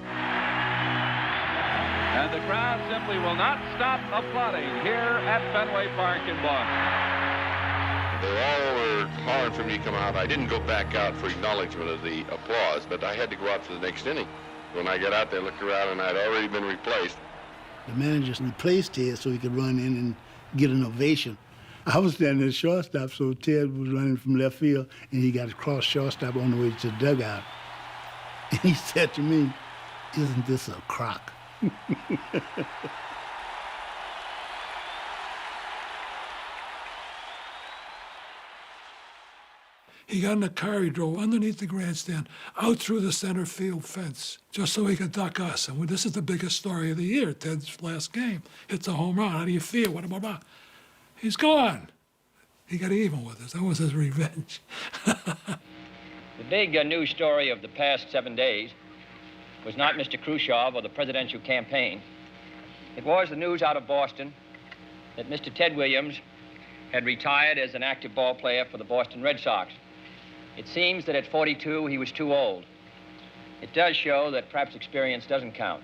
And the crowd simply will not stop applauding here at Fenway Park in Boston. They all were hollering for me to come out. I didn't go back out for acknowledgement of the applause, but I had to go out for the next inning. When I got out there, looked around, and I'd already been replaced. The manager replaced Ted so he could run in and get an ovation. I was standing at shortstop, so Ted was running from left field, and he got across shortstop on the way to the dugout. And he said to me, "Isn't this a crock?" He got in the car, he drove underneath the grandstand, out through the center field fence, just so he could duck us. And this is the biggest story of the year, Ted's last game. Hits a home run, how do you feel? What about? He's gone. He got even with us. That was his revenge. The big news story of the past 7 days was not Mr. Khrushchev or the presidential campaign. It was the news out of Boston that Mr. Ted Williams had retired as an active ball player for the Boston Red Sox. It seems that at 42, he was too old. It does show that perhaps experience doesn't count.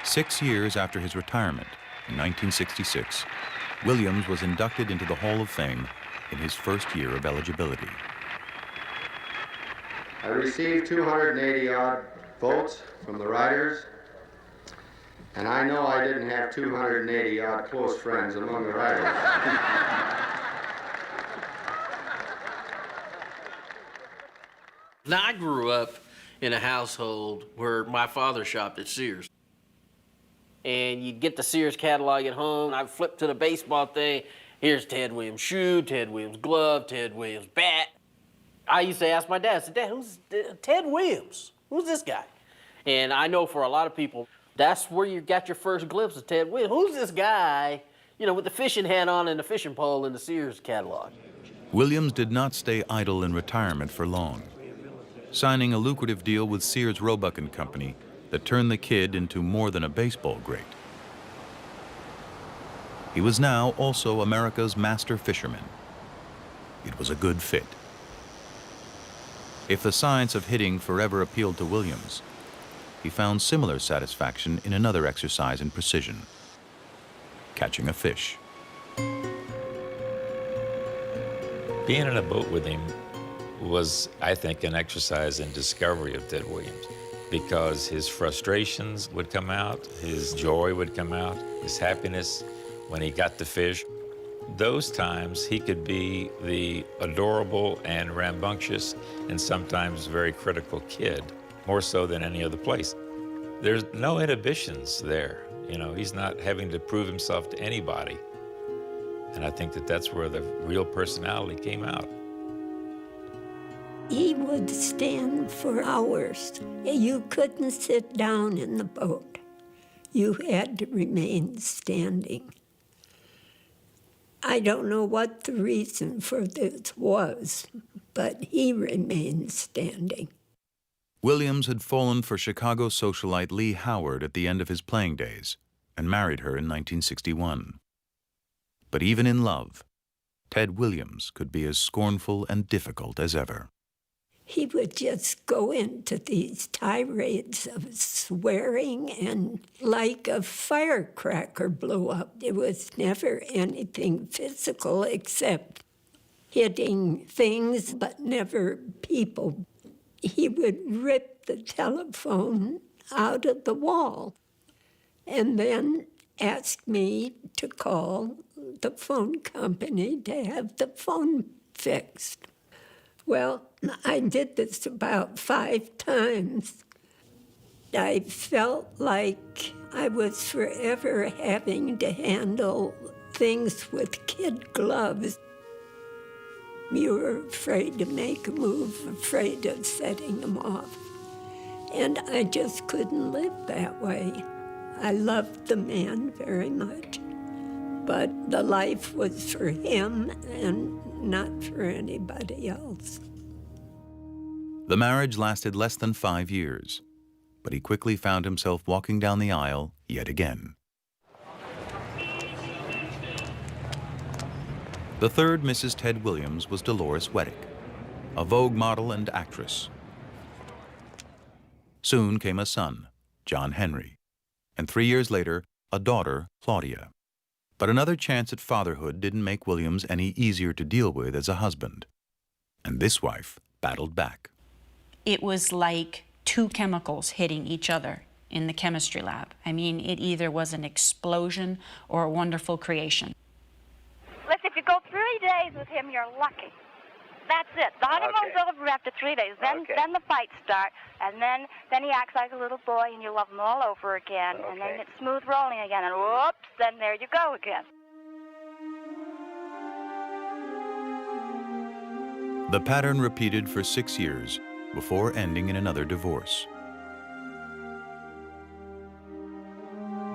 Six years after his retirement, in 1966, Williams was inducted into the Hall of Fame in his first year of eligibility. I received 280-odd votes from the writers, and I know I didn't have 280-odd close friends among the writers. Now, I grew up in a household where my father shopped at Sears. And you'd get the Sears catalog at home, and I'd flip to the baseball thing. Here's Ted Williams' shoe, Ted Williams' glove, Ted Williams' bat. I used to ask my dad, I said, "Dad, who's Ted Williams? Who's this guy?" And I know for a lot of people, that's where you got your first glimpse of Ted Williams. Who's this guy, you know, with the fishing hat on and the fishing pole in the Sears catalog? Williams did not stay idle in retirement for long, signing a lucrative deal with Sears Roebuck and Company that turned the kid into more than a baseball great. He was now also America's master fisherman. It was a good fit. If the science of hitting forever appealed to Williams, he found similar satisfaction in another exercise in precision: catching a fish. Being in a boat with him was, I think, an exercise in discovery of Ted Williams, because his frustrations would come out, his joy would come out, his happiness when he got to fish. Those times he could be the adorable and rambunctious and sometimes very critical kid, more so than any other place. There's no inhibitions there. You know, he's not having to prove himself to anybody. And I think that that's where the real personality came out. He would stand for hours. You couldn't sit down in the boat. You had to remain standing. I don't know what the reason for this was, but he remained standing. Williams had fallen for Chicago socialite Lee Howard at the end of his playing days and married her in 1961. But even in love, Ted Williams could be as scornful and difficult as ever. He would just go into these tirades of swearing, and like a firecracker blew up. It was never anything physical except hitting things, but never people. He would rip the telephone out of the wall and then ask me to call the phone company to have the phone fixed. Well, I did this about 5 times. I felt like I was forever having to handle things with kid gloves. You were afraid to make a move, afraid of setting them off. And I just couldn't live that way. I loved the man very much, but the life was for him and not for anybody else. The marriage lasted less than 5 years, but he quickly found himself walking down the aisle yet again. The third Mrs. Ted Williams was Dolores Weddick. a Vogue model and actress. Soon came a son, John Henry, and 3 years later, a daughter, Claudia. But another chance at fatherhood didn't make Williams any easier to deal with as a husband. And this wife battled back. It was like two chemicals hitting each other in the chemistry lab. I mean, it either was an explosion or a wonderful creation. Listen, if you go 3 days with him, you're lucky. That's it. The honeymoon's over after 3 days. Then the fights start, and then he acts like a little boy, and you love him all over again, and then it's smooth rolling again, and whoops, then there you go again. The pattern repeated for 6 years before ending in another divorce.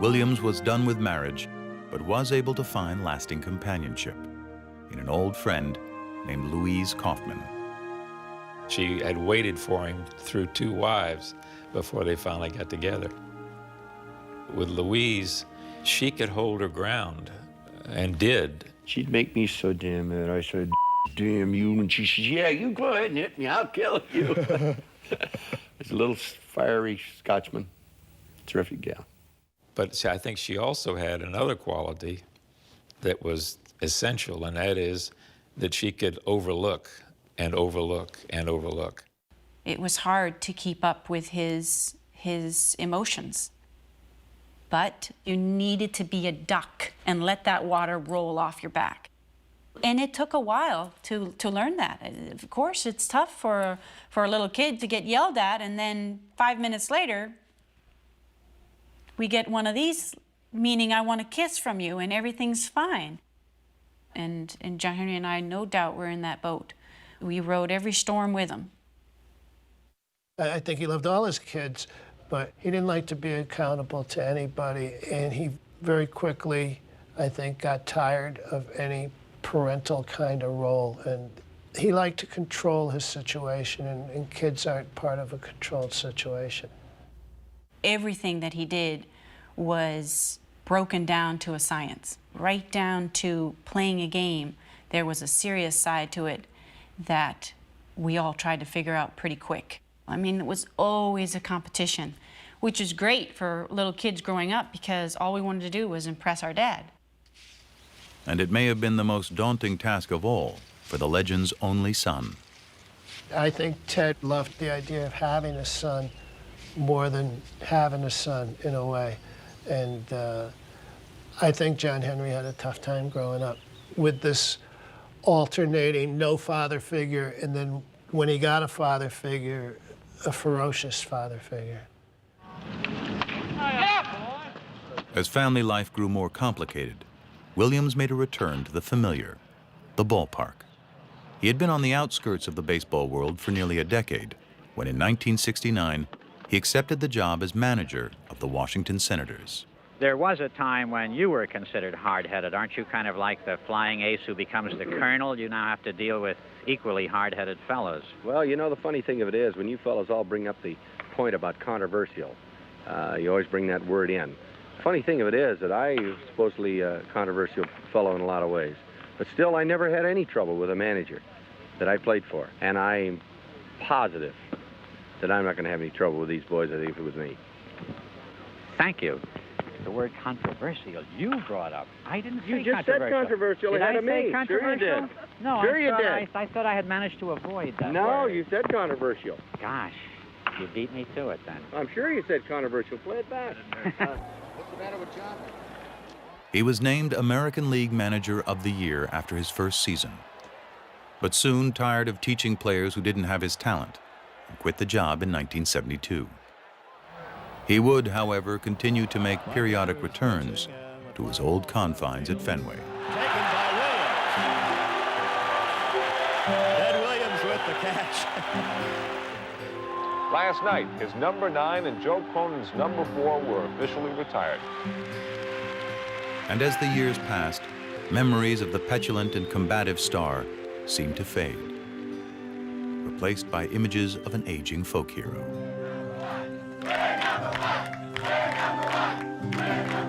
Williams was done with marriage, but was able to find lasting companionship in an old friend named Louise Kaufman. She had waited for him through 2 wives before they finally got together. With Louise, she could hold her ground, and did. She'd make me so damn mad. I said, damn you, and she said, yeah, you go ahead and hit me, I'll kill you. It's a little fiery Scotsman, terrific gal. But I think she also had another quality that was essential, and that is that she could overlook and overlook and overlook. It was hard to keep up with his emotions. But you needed to be a duck and let that water roll off your back. And it took a while to learn that. Of course, it's tough for a little kid to get yelled at, and then 5 minutes later, we get one of these, meaning I want a kiss from you, and everything's fine. And John Henry and I, no doubt, were in that boat. We rode every storm with him. I think he loved all his kids, but he didn't like to be accountable to anybody, and he very quickly, I think, got tired of any parental kind of role, and he liked to control his situation, and kids aren't part of a controlled situation. Everything that he did was broken down to a science, right down to playing a game. There was a serious side to it that we all tried to figure out pretty quick. I mean, it was always a competition, which is great for little kids growing up because all we wanted to do was impress our dad. And it may have been the most daunting task of all for the legend's only son. I think Ted loved the idea of having a son more than having a son, in a way. And I think John Henry had a tough time growing up with this alternating no father figure, and then when he got a father figure, a ferocious father figure. As family life grew more complicated, Williams made a return to the familiar, the ballpark. He had been on the outskirts of the baseball world for nearly a decade, when in 1969, he accepted the job as manager of the Washington Senators. There was a time when you were considered hard-headed. Aren't you kind of like the flying ace who becomes the colonel? You now have to deal with equally hard-headed fellows. Well, you know, the funny thing of it is, when you fellows all bring up the point about controversial, you always bring that word in. Funny thing of it is that I was supposedly a controversial fellow in a lot of ways, but still I never had any trouble with a manager that I played for, and I'm positive that I'm not going to have any trouble with these boys as if it was me. Thank you. The word controversial you brought up. I didn't say You just said controversial Did ahead I of me. say controversial? Sure you did. No, sure you did. I thought I had managed to avoid that No, word. you said controversial. Gosh, you beat me to it then. I'm sure you said controversial. Play it back. What's the matter with John? He was named American League Manager of the Year after his first season, but soon tired of teaching players who didn't have his talent and quit the job in 1972. He would, however, continue to make periodic returns to his old confines at Fenway. Ted Williams with the catch. Last night, his number 9 and Joe Cronin's number 4 were officially retired. And as the years passed, memories of the petulant and combative star seemed to fade, replaced by images of an aging folk hero.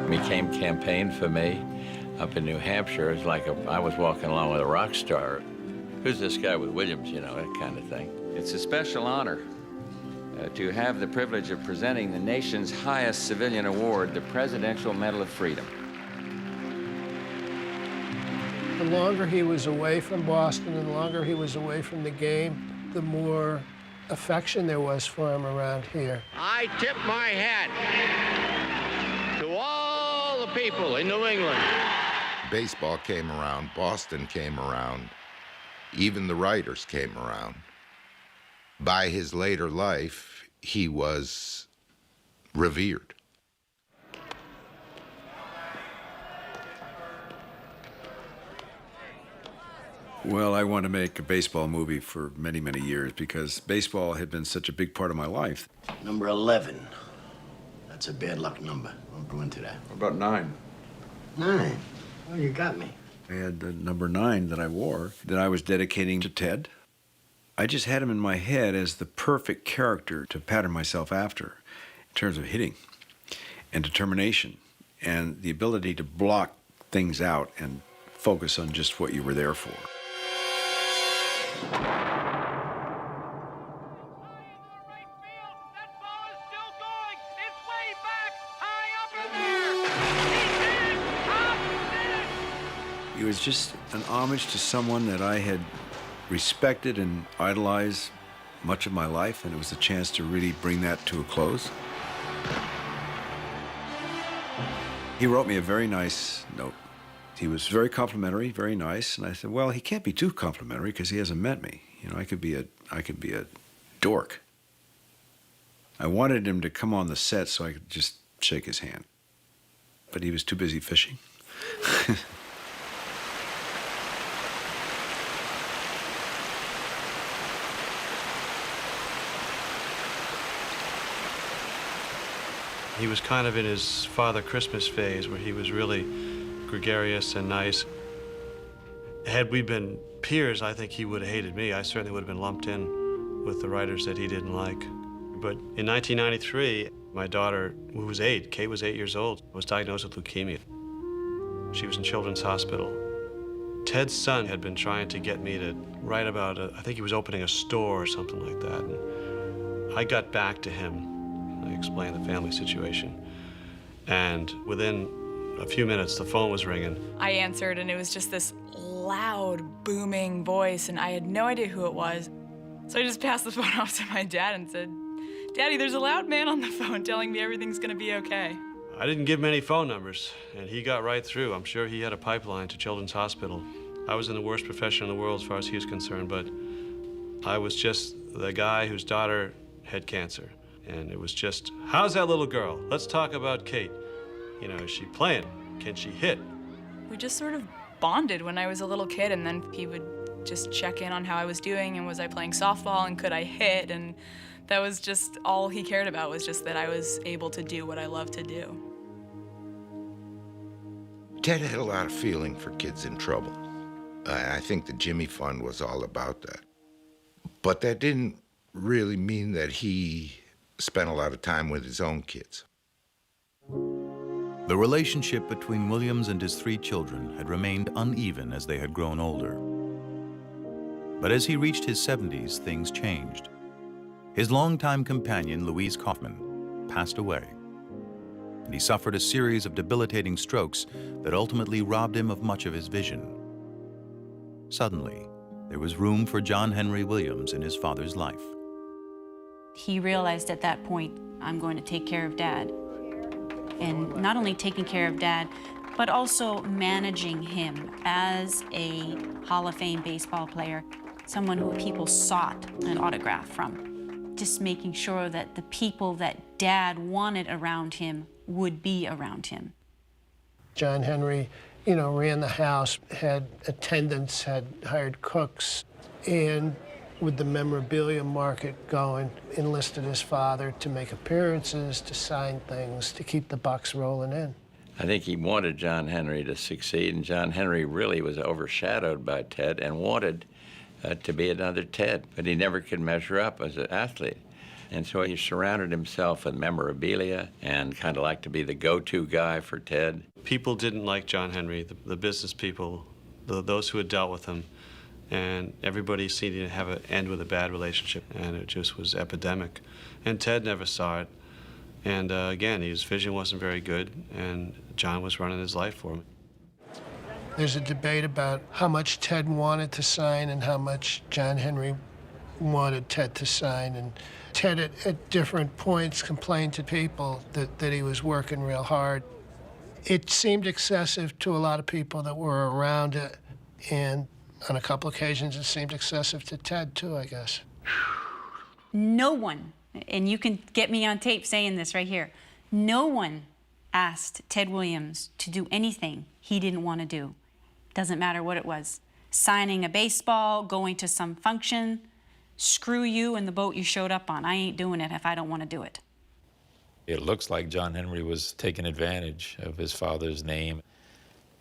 Became campaigned for me up in New Hampshire. It's like I was walking along with a rock star. who's this guy with Williams, you know, that kind of thing. It's a special honor to have the privilege of presenting the nation's highest civilian award, the Presidential Medal of Freedom. The longer he was away from Boston and the longer he was away from the game, the more affection there was for him around here. I tip my hat to all the people in New England. Baseball came around, Boston came around, even the writers came around. By his later life, he was revered. Well, I wanted to make a baseball movie for many, many years because baseball had been such a big part of my life. Number 11. That's a bad luck number. Don't go into that. What about 9? 9? Well, you got me. I had the number 9 that I wore that I was dedicating to Ted. I just had him in my head as the perfect character to pattern myself after in terms of hitting and determination and the ability to block things out and focus on just what you were there for. It was just an homage to someone that I had respected and idolized much of my life, and it was a chance to really bring that to a close. He wrote me a very nice note. He was very complimentary, very nice, and I said, well, he can't be too complimentary because he hasn't met me. You know, I could be a dork. I wanted him to come on the set so I could just shake his hand, but he was too busy fishing. He was kind of in his Father Christmas phase where he was really gregarious and nice. Had we been peers, I think he would have hated me. I certainly would have been lumped in with the writers that he didn't like. But in 1993, my daughter, who was 8, Kate was 8 years old, was diagnosed with leukemia. She was in Children's Hospital. Ted's son had been trying to get me to write about, I think he was opening a store or something like that. And I got back to him. I explained the family situation. And within a few minutes, the phone was ringing. I answered, and it was just this loud, booming voice, and I had no idea who it was. So I just passed the phone off to my dad and said, Daddy, there's a loud man on the phone telling me everything's gonna be okay. I didn't give him any phone numbers, and he got right through. I'm sure he had a pipeline to Children's Hospital. I was in the worst profession in the world as far as he was concerned, but I was just the guy whose daughter had cancer. And it was just, how's that little girl? Let's talk about Kate. You know, is she playing? Can she hit? We just sort of bonded when I was a little kid, and then he would just check in on how I was doing, and was I playing softball, and could I hit? And that was just all he cared about, was just that I was able to do what I love to do. Ted had a lot of feeling for kids in trouble. I think the Jimmy Fund was all about that. But that didn't really mean that he spent a lot of time with his own kids. The relationship between Williams and his 3 children had remained uneven as they had grown older. But as he reached his 70s, things changed. His longtime companion, Louise Kaufman, passed away, and he suffered a series of debilitating strokes that ultimately robbed him of much of his vision. Suddenly, there was room for John Henry Williams in his father's life. He realized at that point, I'm going to take care of Dad. And not only taking care of Dad, but also managing him as a Hall of Fame baseball player, someone who people sought an autograph from. Just making sure that the people that Dad wanted around him would be around him. John Henry, you know, ran the house, had attendants, had hired cooks, and with the memorabilia market going, enlisted his father to make appearances, to sign things, to keep the bucks rolling in. I think he wanted John Henry to succeed, and John Henry really was overshadowed by Ted and wanted to be another Ted, but he never could measure up as an athlete. And so he surrounded himself with memorabilia and kind of liked to be the go-to guy for Ted. People didn't like John Henry, the business people, those who had dealt with him. and everybody seemed to have an end with a bad relationship, and it just was epidemic. And Ted never saw it. And again, his vision wasn't very good, and John was running his life for him. There's a debate about how much Ted wanted to sign and how much John Henry wanted Ted to sign. And Ted, at different points, complained to people that he was working real hard. It seemed excessive to a lot of people that were around it, and on a couple occasions, it seemed excessive to Ted, too, I guess. No one, and you can get me on tape saying this right here, no one asked Ted Williams to do anything he didn't want to do. Doesn't matter what it was. Signing a baseball, going to some function, screw you and the boat you showed up on. I ain't doing it if I don't want to do it. It looks like John Henry was taking advantage of his father's name.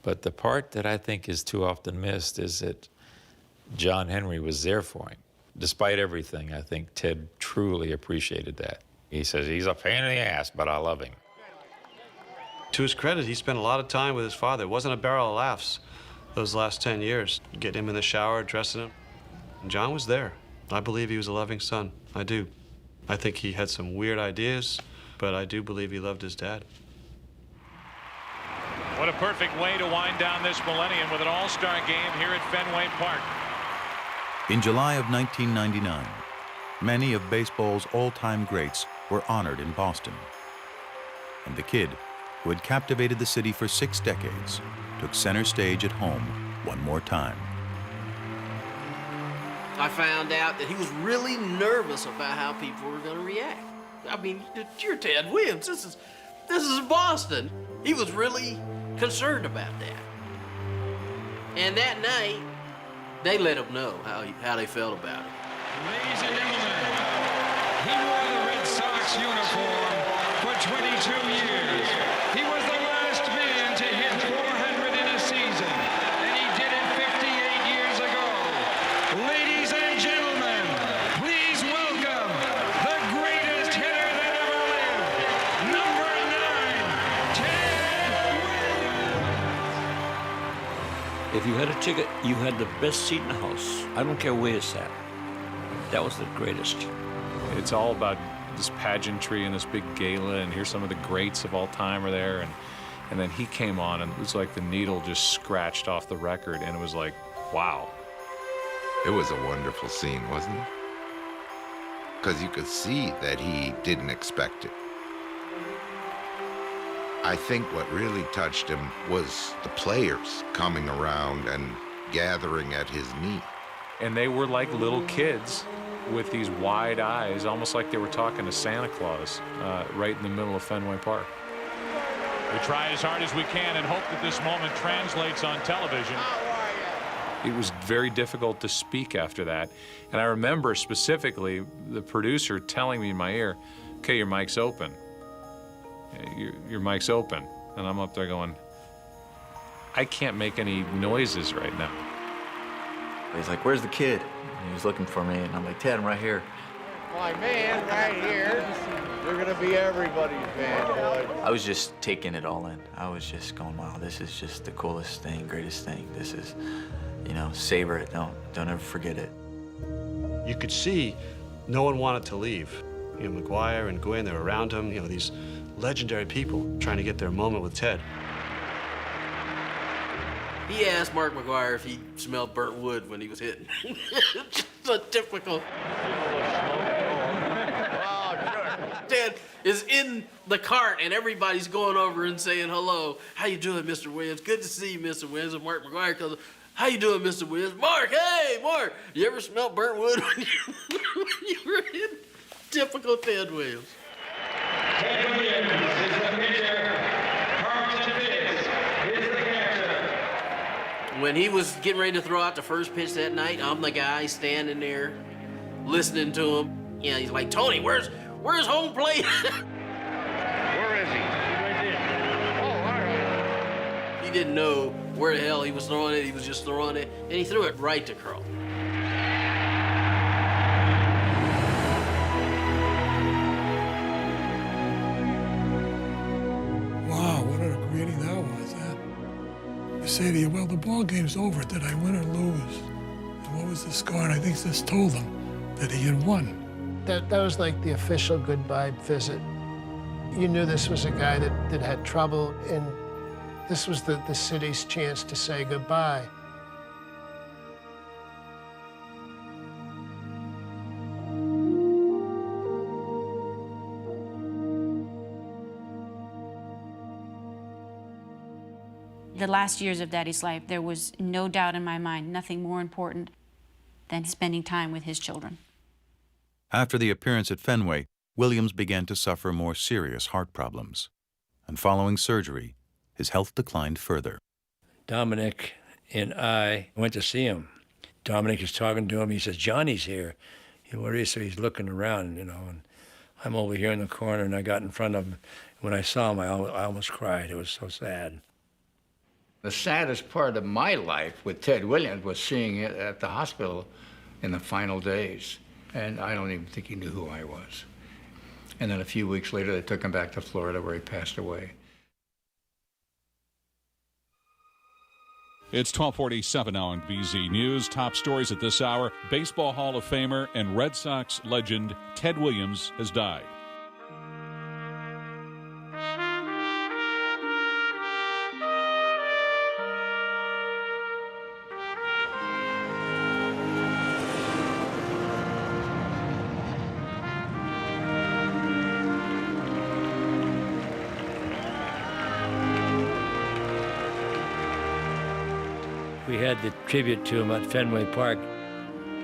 But the part that I think is too often missed is that John Henry was there for him. Despite everything, I think Ted truly appreciated that. He says, he's a pain in the ass, but I love him. To his credit, he spent a lot of time with his father. It wasn't a barrel of laughs those last 10 years. Get him in the shower, dressing him. And John was there. I believe he was a loving son. I do. I think he had some weird ideas, but I do believe he loved his dad. What a perfect way to wind down this millennium with an all-star game here at Fenway Park. In July of 1999, many of baseball's all-time greats were honored in Boston. And the kid, who had captivated the city for 6 decades, took center stage at home one more time. I found out that he was really nervous about how people were going to react. I mean, you're Ted Williams. This is Boston. He was really concerned about that. And that night, they let him know how they felt about it. Ladies and gentlemen, he wore the Red Sox uniform for 22 years. He was the last man to hit 400 in a season, and he did it 58 years ago. Ladies and gentlemen, please welcome the greatest hitter that ever lived, number 9, Ted Williams. If you had a ticket, you had the best seat in the house. I don't care where you sat. That was the greatest. It's all about this pageantry and this big gala, and here's some of the greats of all time are there, and then he came on, and it was like the needle just scratched off the record, and it was like, wow. It was a wonderful scene, wasn't it? Because you could see that he didn't expect it. I think what really touched him was the players coming around and gathering at his knee. And they were like little kids with these wide eyes, almost like they were talking to Santa Claus, right in the middle of Fenway Park. We try as hard as we can and hope that this moment translates on television. It was very difficult to speak after that. And I remember specifically the producer telling me in my ear, okay, your mic's open. Your mic's open. And I'm up there going, I can't make any noises right now. He's like, where's the kid? And he was looking for me, and I'm like, Ted, I'm right here. My man, right here. You're gonna be everybody's man, boy. I was just taking it all in. I was just going, wow, this is just the coolest thing, greatest thing. This is, you know, savor it. Don't ever forget it. You could see no one wanted to leave. You know, McGuire and Gwynn, they were around him, you know, these legendary people trying to get their moment with Ted. He asked Mark McGuire if he smelled burnt wood when he was hitting. Just a typical. Ted is in the cart, and everybody's going over and saying hello. How you doing, Mr. Williams? Good to see you, Mr. Williams. And Mark McGuire comes, how you doing, Mr. Williams? Mark, hey, Mark. You ever smelled burnt wood when you were hitting? Typical Ted Williams. Ted Williams is the pitcher. Carlton Fitz is the catcher. When he was getting ready to throw out the first pitch that night, I'm the guy standing there listening to him. You know, he's like, Tony, where's home plate? Where is he? Right there. Oh, all right. He didn't know where the hell he was throwing it. He was just throwing it, and he threw it right to Carl. Wow, what a greeting that was. You say to you, well, the ball game's over. Did I win or lose? And what was the score, and I think this told them that he had won. That was like the official goodbye visit. You knew this was a guy that had trouble, and this was the city's chance to say goodbye. The last years of Daddy's life, there was no doubt in my mind, nothing more important than spending time with his children. After the appearance at Fenway, Williams began to suffer more serious heart problems. And following surgery, his health declined further. Dominic and I went to see him. Dominic is talking to him. He says, Johnny's here. Where is he? So he's looking around, and I'm over here in the corner, and I got in front of him. When I saw him, I almost cried. It was so sad. The saddest part of my life with Ted Williams was seeing it at the hospital in the final days. And I don't even think he knew who I was. And then a few weeks later, they took him back to Florida where he passed away. It's 12:47 now on BZ News. Top stories at this hour. Baseball Hall of Famer and Red Sox legend Ted Williams has died. We had the tribute to him at Fenway Park.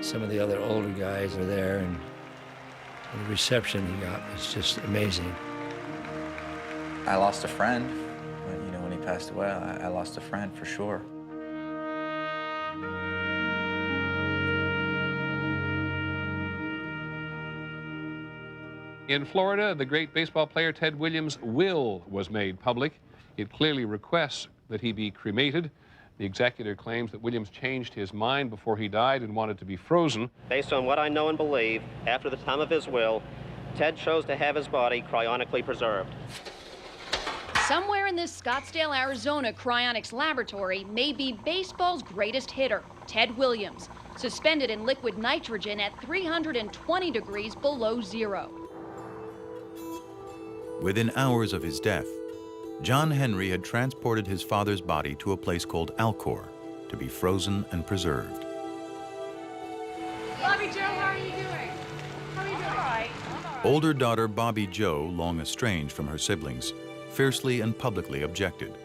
Some of the other older guys are there, and the reception he got was just amazing. I lost a friend. When he passed away, I lost a friend for sure. In Florida, the great baseball player Ted Williams' will was made public. It clearly requests that he be cremated. The executor claims that Williams changed his mind before he died and wanted to be frozen. Based on what I know and believe, after the time of his will, Ted chose to have his body cryonically preserved. Somewhere in this Scottsdale, Arizona cryonics laboratory may be baseball's greatest hitter, Ted Williams, suspended in liquid nitrogen at 320 degrees below zero. Within hours of his death, John Henry had transported his father's body to a place called Alcor to be frozen and preserved. Bobby Joe, how are you doing? How are you doing? All right. Older daughter Bobby Joe, long estranged from her siblings, fiercely and publicly objected,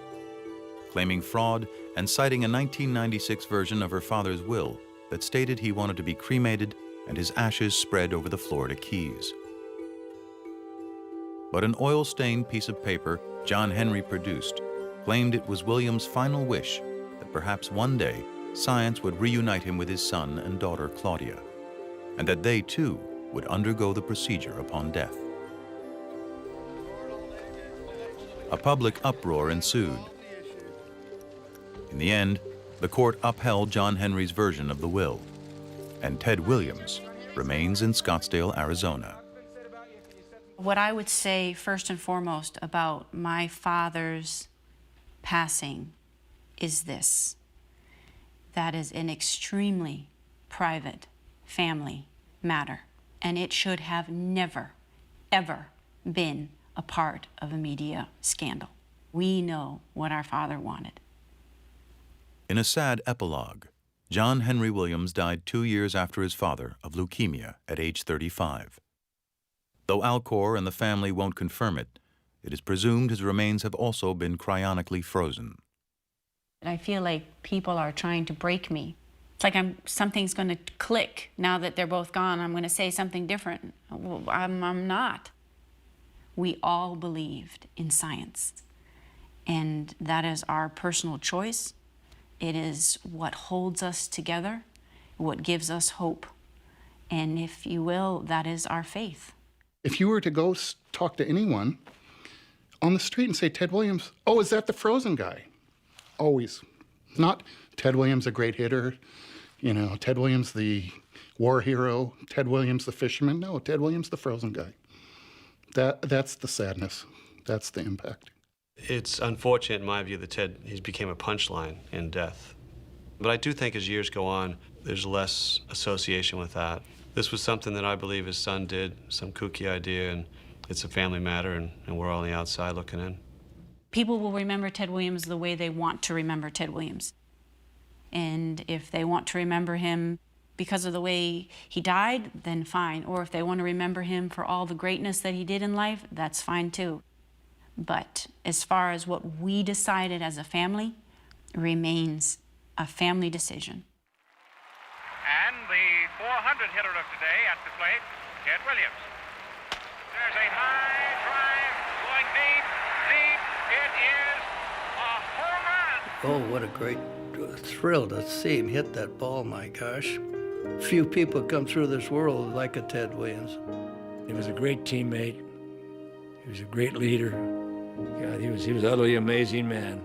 claiming fraud and citing a 1996 version of her father's will that stated he wanted to be cremated and his ashes spread over the Florida Keys. But an oil-stained piece of paper John Henry produced claimed it was Williams' final wish that perhaps one day science would reunite him with his son and daughter Claudia, and that they too would undergo the procedure upon death. A public uproar ensued. In the end, the court upheld John Henry's version of the will, and Ted Williams remains in Scottsdale, Arizona. What I would say first and foremost about my father's passing is this: that is an extremely private family matter, and it should have never, ever been a part of a media scandal. We know what our father wanted. In a sad epilogue, John Henry Williams died 2 years after his father of leukemia at age 35. Though Alcor and the family won't confirm it, it is presumed his remains have also been cryonically frozen. I feel like people are trying to break me. It's like something's going to click now that they're both gone. I'm going to say something different. Well, I'm not. We all believed in science, and that is our personal choice. It is what holds us together, what gives us hope, and if you will, that is our faith. If you were to go talk to anyone on the street and say, Ted Williams, oh, is that the frozen guy? Always. Not Ted Williams, a great hitter, Ted Williams, the war hero, Ted Williams, the fisherman. No, Ted Williams, the frozen guy. That's the sadness. That's the impact. It's unfortunate, in my view, that Ted, he became a punchline in death. But I do think as years go on, there's less association with that. This was something that I believe his son did, some kooky idea, and it's a family matter, and we're all on the outside looking in. People will remember Ted Williams the way they want to remember Ted Williams. And if they want to remember him because of the way he died, then fine. Or if they want to remember him for all the greatness that he did in life, that's fine too. But as far as what we decided as a family, remains a family decision. And the 400 hitter of today at the plate, Ted Williams. There's a high drive going deep, deep. It is a home run. Oh, what a great thrill to see him hit that ball, my gosh. Few people come through this world like a Ted Williams. He was a great teammate. He was a great leader. God, he was an utterly amazing man.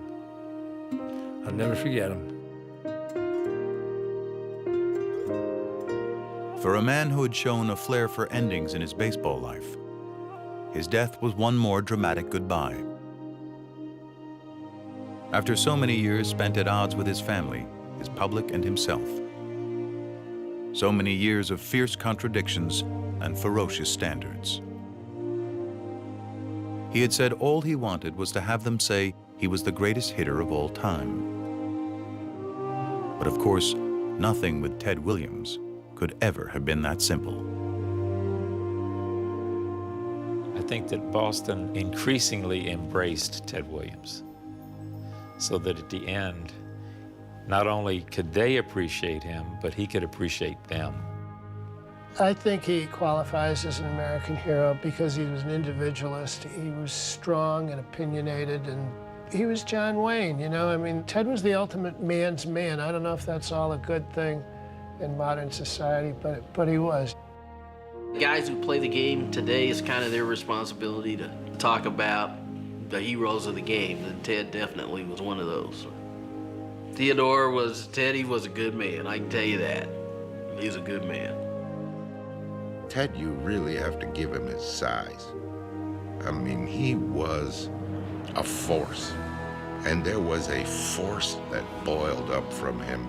I'll never forget him. For a man who had shown a flair for endings in his baseball life, his death was one more dramatic goodbye. After so many years spent at odds with his family, his public, and himself, so many years of fierce contradictions and ferocious standards, he had said all he wanted was to have them say he was the greatest hitter of all time. But of course, nothing with Ted Williams could ever have been that simple. I think that Boston increasingly embraced Ted Williams, so that at the end, not only could they appreciate him, but he could appreciate them. I think he qualifies as an American hero because he was an individualist. He was strong and opinionated, and he was John Wayne, you know? I mean, Ted was the ultimate man's man. I don't know if that's all a good thing in modern society, but he was. Guys who play the game today, is kind of their responsibility to talk about the heroes of the game, and Ted definitely was one of those. Teddy was a good man, I can tell you that. He's a good man. Ted, you really have to give him his size. I mean, he was a force, and there was a force that boiled up from him.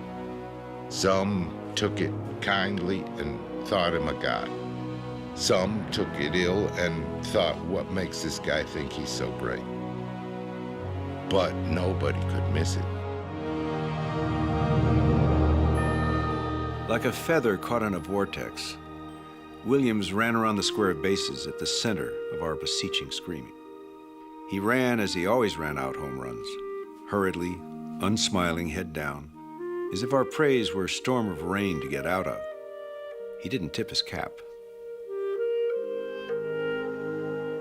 Some took it kindly and thought him a god. Some took it ill and thought, what makes this guy think he's so great? But nobody could miss it. Like a feather caught in a vortex, Williams ran around the square of bases at the center of our beseeching screaming. He ran as he always ran out home runs, hurriedly, unsmiling, head down, as if our praise were a storm of rain to get out of. He didn't tip his cap.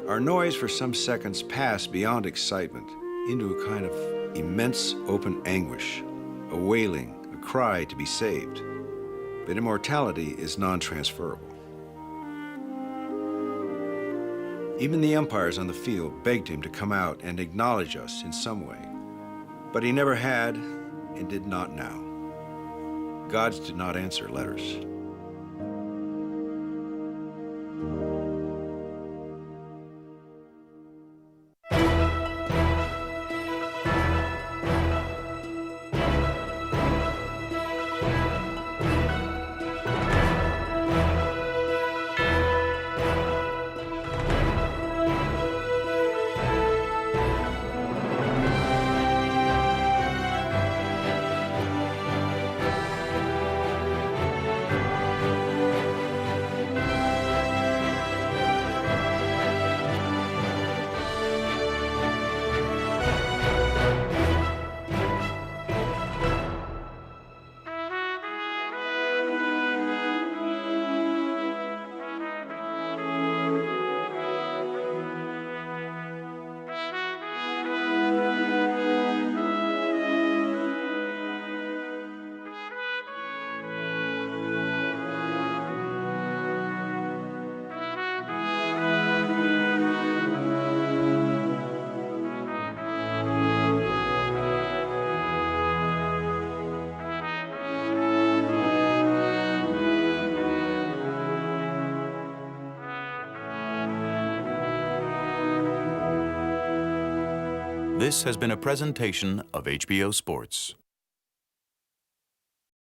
Our noise for some seconds passed beyond excitement into a kind of immense open anguish, a wailing, a cry to be saved. But immortality is non-transferable. Even the umpires on the field begged him to come out and acknowledge us in some way. But he never had and did not now. Gods did not answer letters. This has been a presentation of HBO Sports.